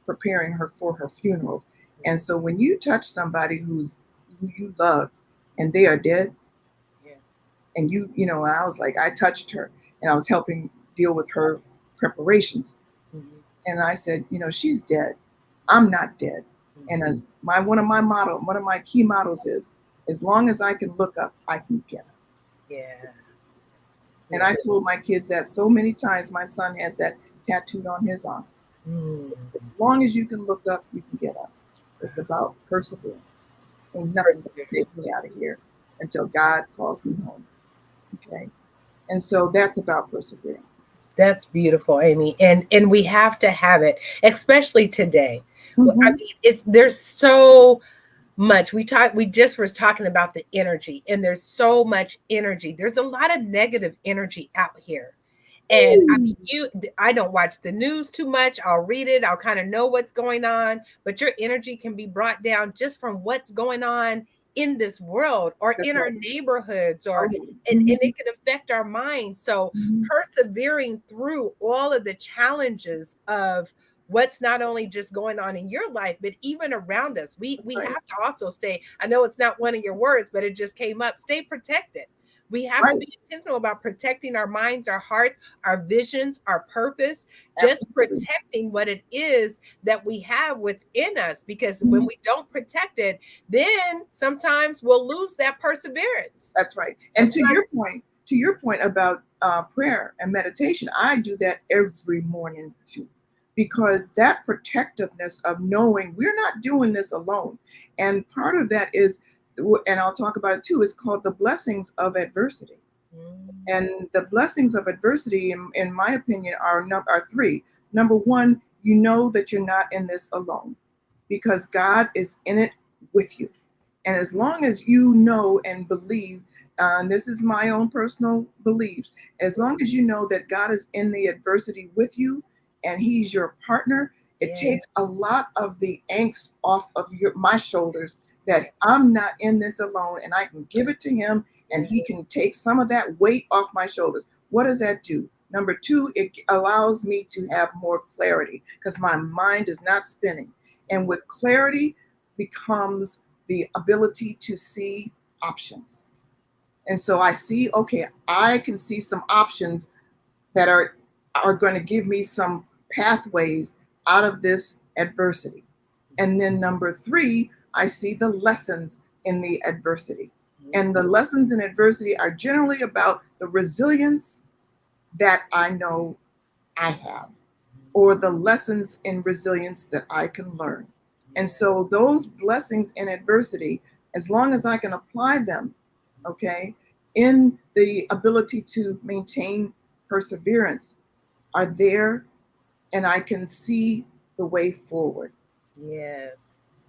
preparing her for her funeral. And so when you touch somebody who you love and they are dead, and I was like, I touched her and I was helping deal with her preparations. And I said, she's dead. I'm not dead. And as one of my key mottos is, as long as I can look up, I can get up. Yeah. And I told my kids that so many times. My son has that tattooed on his arm. As long as you can look up, you can get up. It's about perseverance. And nothing can take me out of here until God calls me home. Okay. And so that's about perseverance. That's beautiful, Amy. And we have to have it, especially today. I Mm-hmm. mean, there's so much. We just were talking about the energy, and there's so much energy. There's a lot of negative energy out here. And I mean, Ooh, I don't watch the news too much. I'll read it, I'll kind of know what's going on, but your energy can be brought down just from what's going on in this world or that's in our right. neighborhoods, or Oh, and it can affect our minds. So mhm. persevering through all of the challenges of what's not only just going on in your life but even around us, That's we right. have to also stay, I know it's not one of your words but it just came up, stay protected. We have to Right. be intentional about protecting our minds, our hearts, our visions, our purpose, just Absolutely. protecting what it is that we have within us. Because when Mhm. we don't protect it, then sometimes we'll lose that perseverance. That's right. And Sometimes, to your point about prayer and meditation, I do that every morning too, because that protectiveness of knowing we're not doing this alone, and part of that is, and I'll talk about it too, is called the blessings of adversity. mm, And the blessings of adversity, in my opinion, are three. Number one, you know that you're not in this alone because God is in it with you. And as long as you know and believe, and this is my own personal beliefs, as long as you know that God is in the adversity with you and He's your partner, it yeah, takes a lot of the angst off of my shoulders that I'm not in this alone and I can give it to Him and He can take some of that weight off my shoulders. What does that do? Number two, it allows me to have more clarity because my mind is not spinning. And with clarity becomes the ability to see options. And so I see, okay, I can see some options that are going to give me some pathways out of this adversity. And then number three, I see the lessons in the adversity. And the lessons in adversity are generally about the resilience that I know I have, or the lessons in resilience that I can learn. And so those blessings in adversity, as long as I can apply them, okay, in the ability to maintain perseverance, are there and I can see the way forward. yes,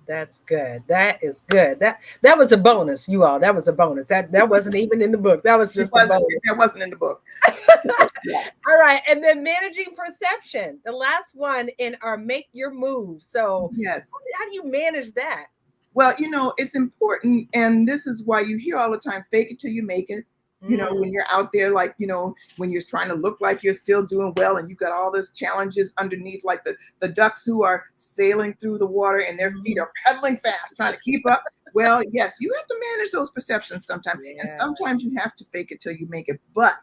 that's good. That is good. That was a bonus, you all. That was a bonus. That wasn't even in the book. That was It just a wasn't, bonus. that wasn't in the book. Yeah. All right, and then managing perception, the last one in our make your move. So Yes. how do you manage that? Well, it's important, and this is why you hear all the time, fake it till you make it. Mm, When you're out there, like, when you're trying to look like you're still doing well and you've got all these challenges underneath, like the ducks who are sailing through the water and their feet mhm. are pedaling fast, trying to keep up. Well, yes, you have to manage those perceptions sometimes. And Yeah. sometimes you have to fake it till you make it. But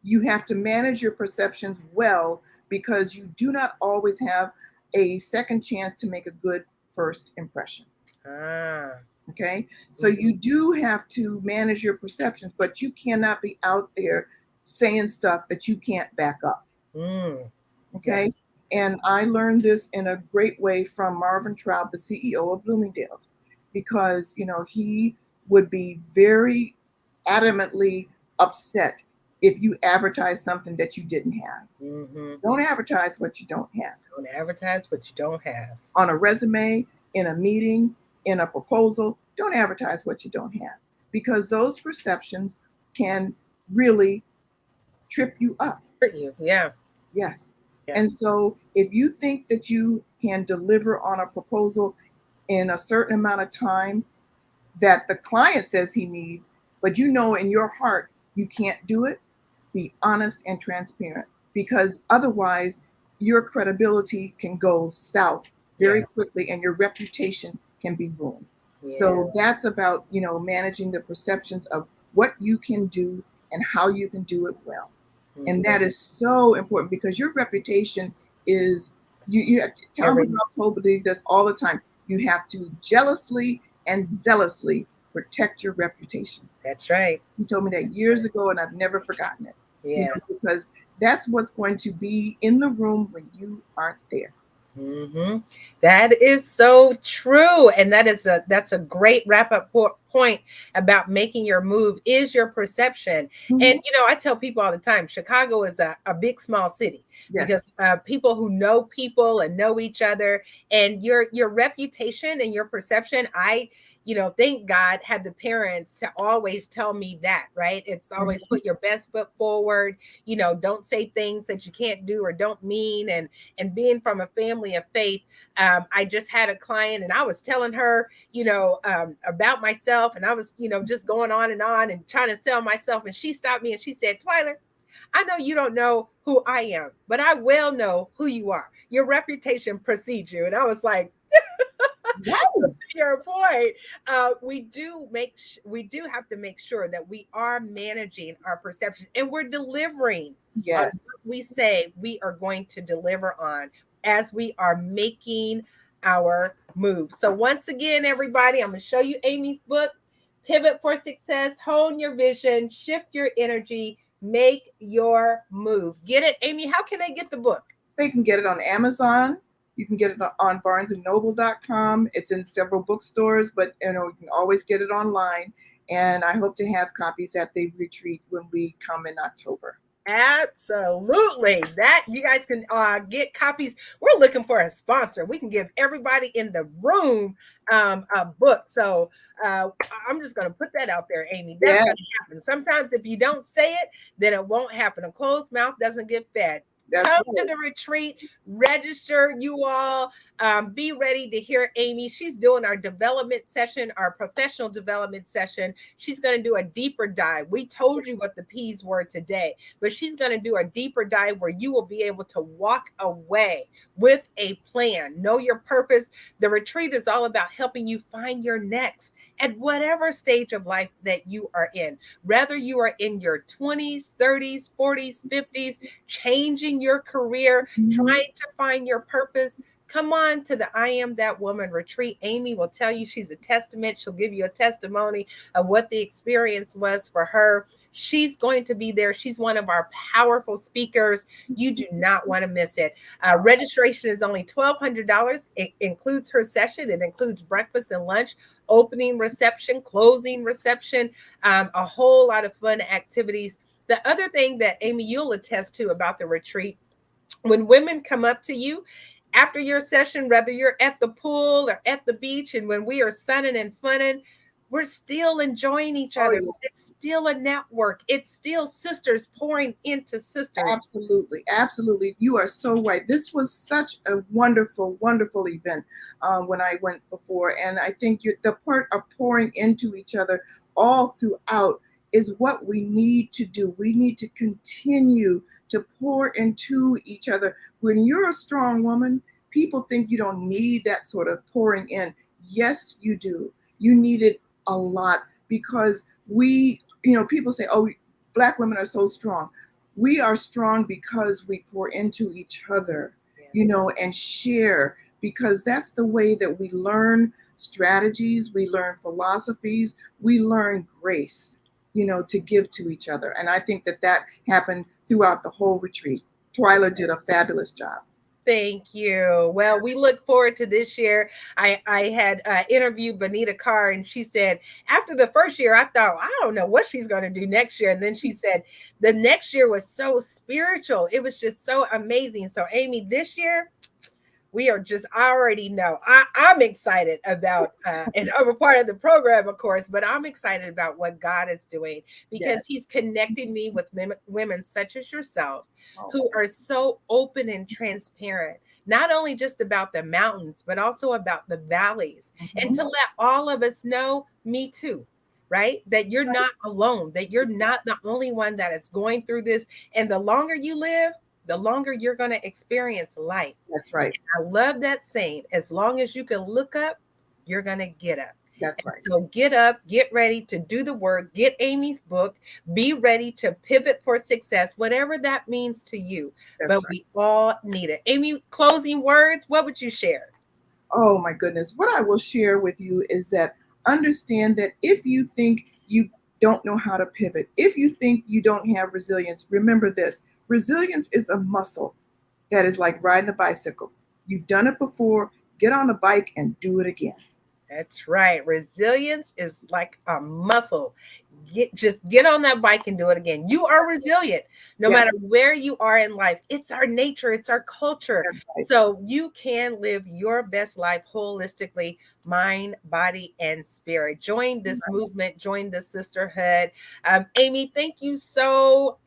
you have to manage your perceptions well because you do not always have a second chance to make a good first impression. Ah. Okay. So Mhm. you do have to manage your perceptions, but you cannot be out there saying stuff that you can't back up. Mm. Yeah. Okay. And I learned this in a great way from Marvin Traub, the CEO of Bloomingdale's, because, he would be very adamantly upset if you advertise something that you didn't have. Hmm. Don't advertise what you don't have Don't advertise what you don't have. on a resume, in a meeting, in a proposal. Don't advertise what you don't have because those perceptions can really trip you up. Hurt you. Yeah. Yes. Yeah. And so if you think that you can deliver on a proposal in a certain amount of time that the client says he needs, but in your heart you can't do it, be honest and transparent because otherwise your credibility can go south Yeah. very quickly and your reputation can be ruined. Yeah. So that's about, managing the perceptions of what you can do and how you can do it well. And Hmm. that is so important because your reputation is you Tom Every. Brown told me this all the time. You have to jealously and zealously protect your reputation. That's right. He told me that years ago, and I've never forgotten it. Yeah. Because that's what's going to be in the room when you aren't there. Hmm. That is so true, and that's a great wrap up point about making your move is your perception. And, Mhm. I tell people all the time, Chicago is a big, small city Yes. because people who know people and know each other, and your reputation and your perception, thank God, had the parents to always tell me that, right? It's always Mhm. put your best foot forward, don't say things that you can't do or don't mean. And being from a family of faith, I just had a client and I was telling her, about myself, and I was, just going on and trying to sell myself. And she stopped me and she said, Twyler, I know you don't know who I am, but I well know who you are. Your reputation precedes you. And I was like, so Right. to your point, we do have to make sure that we are managing our perception and we're delivering on what Yes. we say we are going to deliver on as we are making our move. So once again, everybody, I'm going to show you Amy's book, Pivot for Success, Hone Your Vision, Shift Your Energy, Make Your Move. Get it, Amy? How can I get the book? They can get it on Amazon. You can get it on barnesandnoble.com. It's in several bookstores, but you can always get it online. And I hope to have copies at the retreat when we come in October. Absolutely. That you guys can get copies. We're looking for a sponsor. We can give everybody in the room a book. So I'm just going to put that out there, Amy. That's Yeah, going to happen. Sometimes if you don't say it, then it won't happen. A closed mouth doesn't get fed. that's Come to right. the retreat, register, you all. Be ready to hear Amy. She's doing our development session, our professional development session. She's going to do a deeper dive. We told you what the P's were today, but she's going to do a deeper dive where you will be able to walk away with a plan, know your purpose. The retreat is all about helping you find your next at whatever stage of life that you are in, whether you are in your 20s, 30s, 40s, 50s, changing your career, Mhm. trying to find your purpose. Come on to the I Am That Woman retreat. Amy will tell you, she's a testament. She'll give you a testimony of what the experience was for her. She's going to be there. She's one of our powerful speakers. You do not want to miss it. Registration is only $1,200. It includes her session. It includes breakfast and lunch, opening reception, closing reception, a whole lot of fun activities. The other thing that, Amy, you'll attest to about the retreat, when women come up to you after your session, whether you're at the pool or at the beach, and when we are sunning and funning, we're still enjoying each Oh, other. yeah. It's still a network. It's still sisters pouring into sisters. Absolutely, absolutely. You are so right. This was such a wonderful, wonderful event when I went before, and I think the part of pouring into each other all throughout is what we need to do. We need to continue to pour into each other. When you're a strong woman, people think you don't need that sort of pouring in. Yes, you do. You need it a lot because people say, "Oh, Black women are so strong." We are strong because we pour into each other, and share, because that's the way that we learn strategies, we learn philosophies, we learn grace, to give to each other. And I think that happened throughout the whole retreat. Twyla did a fabulous job. Thank you. Well, we look forward to this year. I had interviewed Bonita Carr, and she said after the first year, I thought, I don't know what she's going to do next year. And then she said the next year was so spiritual. It was just so amazing. So, Amy, this year, we are just, I already know. I'm excited about, and I'm a part of the program, of course, but I'm excited about what God is doing Yes. because He's connecting me with women such as yourself Oh, who are so open and transparent, not only just about the mountains, but also about the valleys, and mhm. to let all of us know, me too. Right? That you're not alone, that you're not the only one that is going through this. And the longer you live, the longer you're going to experience life. That's right. I love that saying. As long as you can look up, you're going to get up. That's And right. so get up, get ready to do the work, get Amy's book, be ready to pivot for success, whatever that means to you. That's But right. we all need it. Amy, closing words, what would you share? Oh my goodness. What I will share with you is that understand that if you think you don't know how to pivot, if you think you don't have resilience, remember this: resilience is a muscle that is like riding a bicycle. You've done it before, get on a bike and do it again. That's right. Resilience is like a muscle. Just get on that bike and do it again. You are resilient no Yeah, matter where you are in life. It's our nature, it's our culture. that's right. So you can live your best life holistically, mind, body, and spirit. Join this movement, join this sisterhood. Amy, thank you so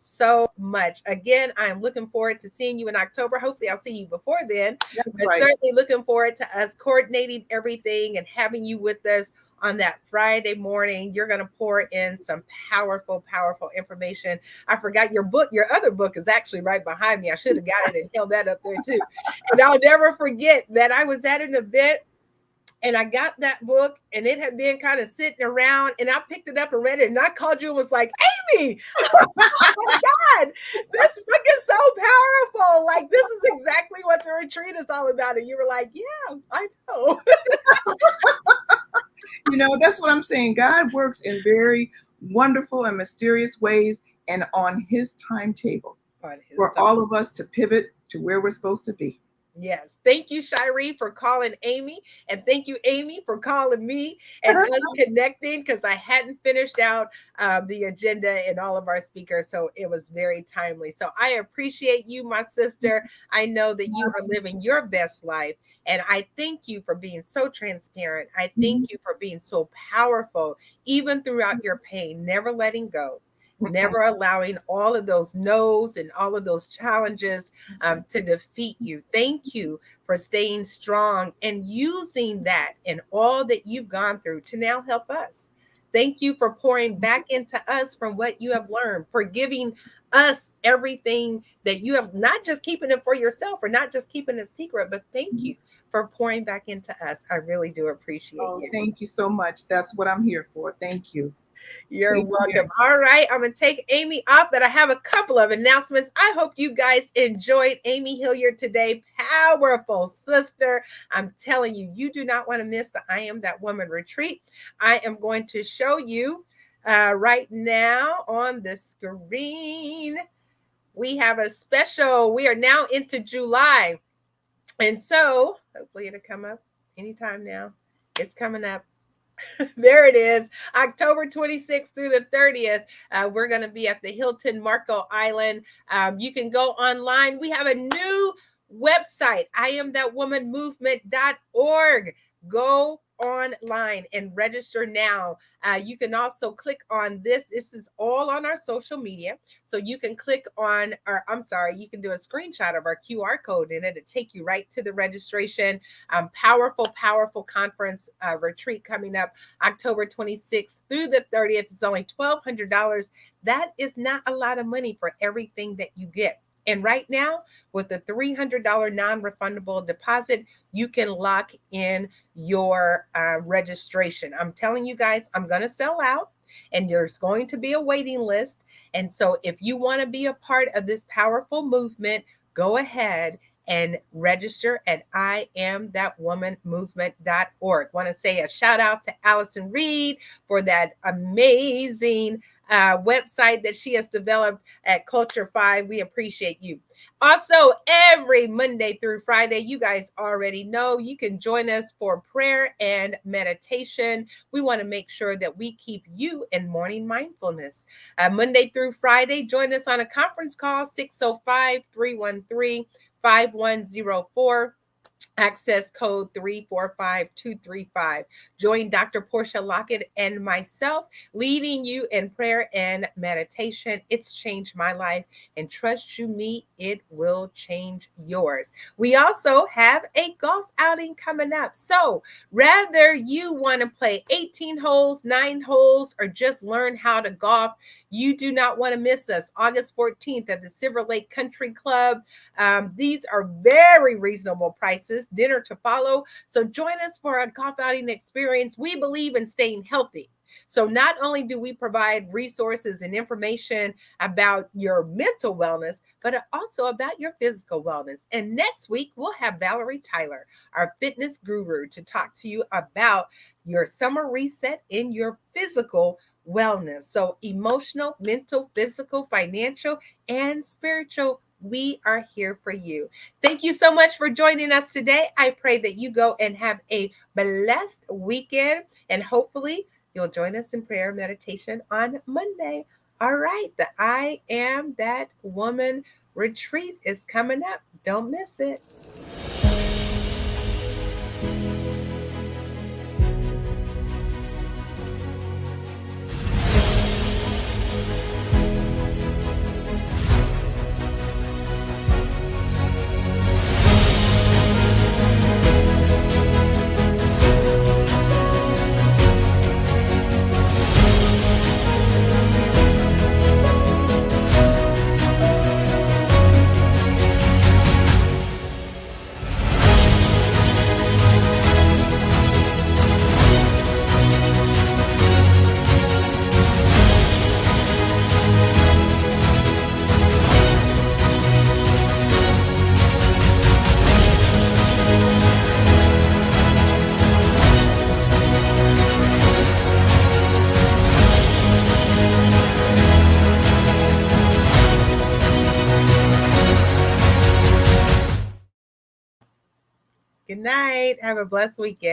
much. Again, I'm looking forward to seeing you in October. Hopefully, I'll see you before then, That's but right. certainly looking forward to us coordinating everything and having you with us on that Friday morning. You're going to pour in some powerful information. I forgot your book. Your other book is actually right behind me. I should have got it and held that up there too. And I'll never forget that I was at an event and I got that book and it had been kind of sitting around and I picked it up and read it and I called you and was like, Amy, oh my God, this book is so powerful. Like, this is exactly what the retreat is all about. And you were like, yeah, I know. That's what I'm saying. God works in very wonderful and mysterious ways and on his timetable On his for time. all of us to pivot to where we're supposed to be. Yes. Thank you, Shiree, for calling Amy. And thank you, Amy, for calling me and us connecting because I hadn't finished out the agenda and all of our speakers. So it was very timely. So I appreciate you, my sister. I know that you are living your best life. And I thank you for being so transparent. I thank you for being so powerful, even throughout your pain, never letting go. Never allowing all of those no's and all of those challenges to defeat you. Thank you for staying strong and using that and all that you've gone through to now help us. Thank you for pouring back into us from what you have learned, for giving us everything that you have, not just keeping it for yourself or not just keeping it secret, but thank you for pouring back into us. I really do appreciate Oh, you. thank you so much. That's what I'm here for. Thank you. You're Take welcome. care. All right, I'm going to take Amy off, but I have a couple of announcements. I hope you guys enjoyed Amy Hilliard today. Powerful sister. I'm telling you, you do not want to miss the I Am That Woman retreat. I am going to show you right now on the screen. We have a special. We are now into July. And so hopefully it'll come up anytime now. It's coming up. There it is, October 26th through the 30th. We're going to be at the Hilton Marco Island. You can go online. We have a new website, iamthatwomanmovement.org. Go online and register now. You can also click on this. This is all on our social media. So you can click on, or I'm sorry, you can do a screenshot of our QR code and it'll take you right to the registration. Powerful conference retreat coming up October 26th through the 30th. It's only $1,200. That is not a lot of money for everything that you get. And right now, with the $300 non-refundable deposit, you can lock in your registration. I'm telling you guys, I'm going to sell out and there's going to be a waiting list. And so if you want to be a part of this powerful movement, go ahead and register at iamthatwomanmovement.org. Want to say a shout out to Allison Reed for that amazing website that she has developed at Culture 5. We appreciate you. Also, every Monday through Friday, you guys already know you can join us for prayer and meditation. We want to make sure that we keep you in morning mindfulness. Monday through Friday, join us on a conference call, 605-313-5104. Access code 345235. Join Dr. Portia Lockett and myself, leading you in prayer and meditation. It's changed my life, and trust you me, it will change yours. We also have a golf outing coming up. So, whether you want to play 18 holes, 9 holes, or just learn how to golf, you do not want to miss us. August 14th at the Silver Lake Country Club. These are very reasonable prices, dinner to follow. So join us for a golf outing experience. We believe in staying healthy. So not only do we provide resources and information about your mental wellness, but also about your physical wellness. And next week, we'll have Valerie Tyler, our fitness guru, to talk to you about your summer reset in your physical wellness. So emotional, mental, physical, financial, and spiritual we are here for you. Thank you so much for joining us today. I pray that you go and have a blessed weekend, and hopefully you'll join us in prayer meditation on Monday. All right, the I Am That Woman retreat is coming up. Don't miss it. Good night. Have a blessed weekend.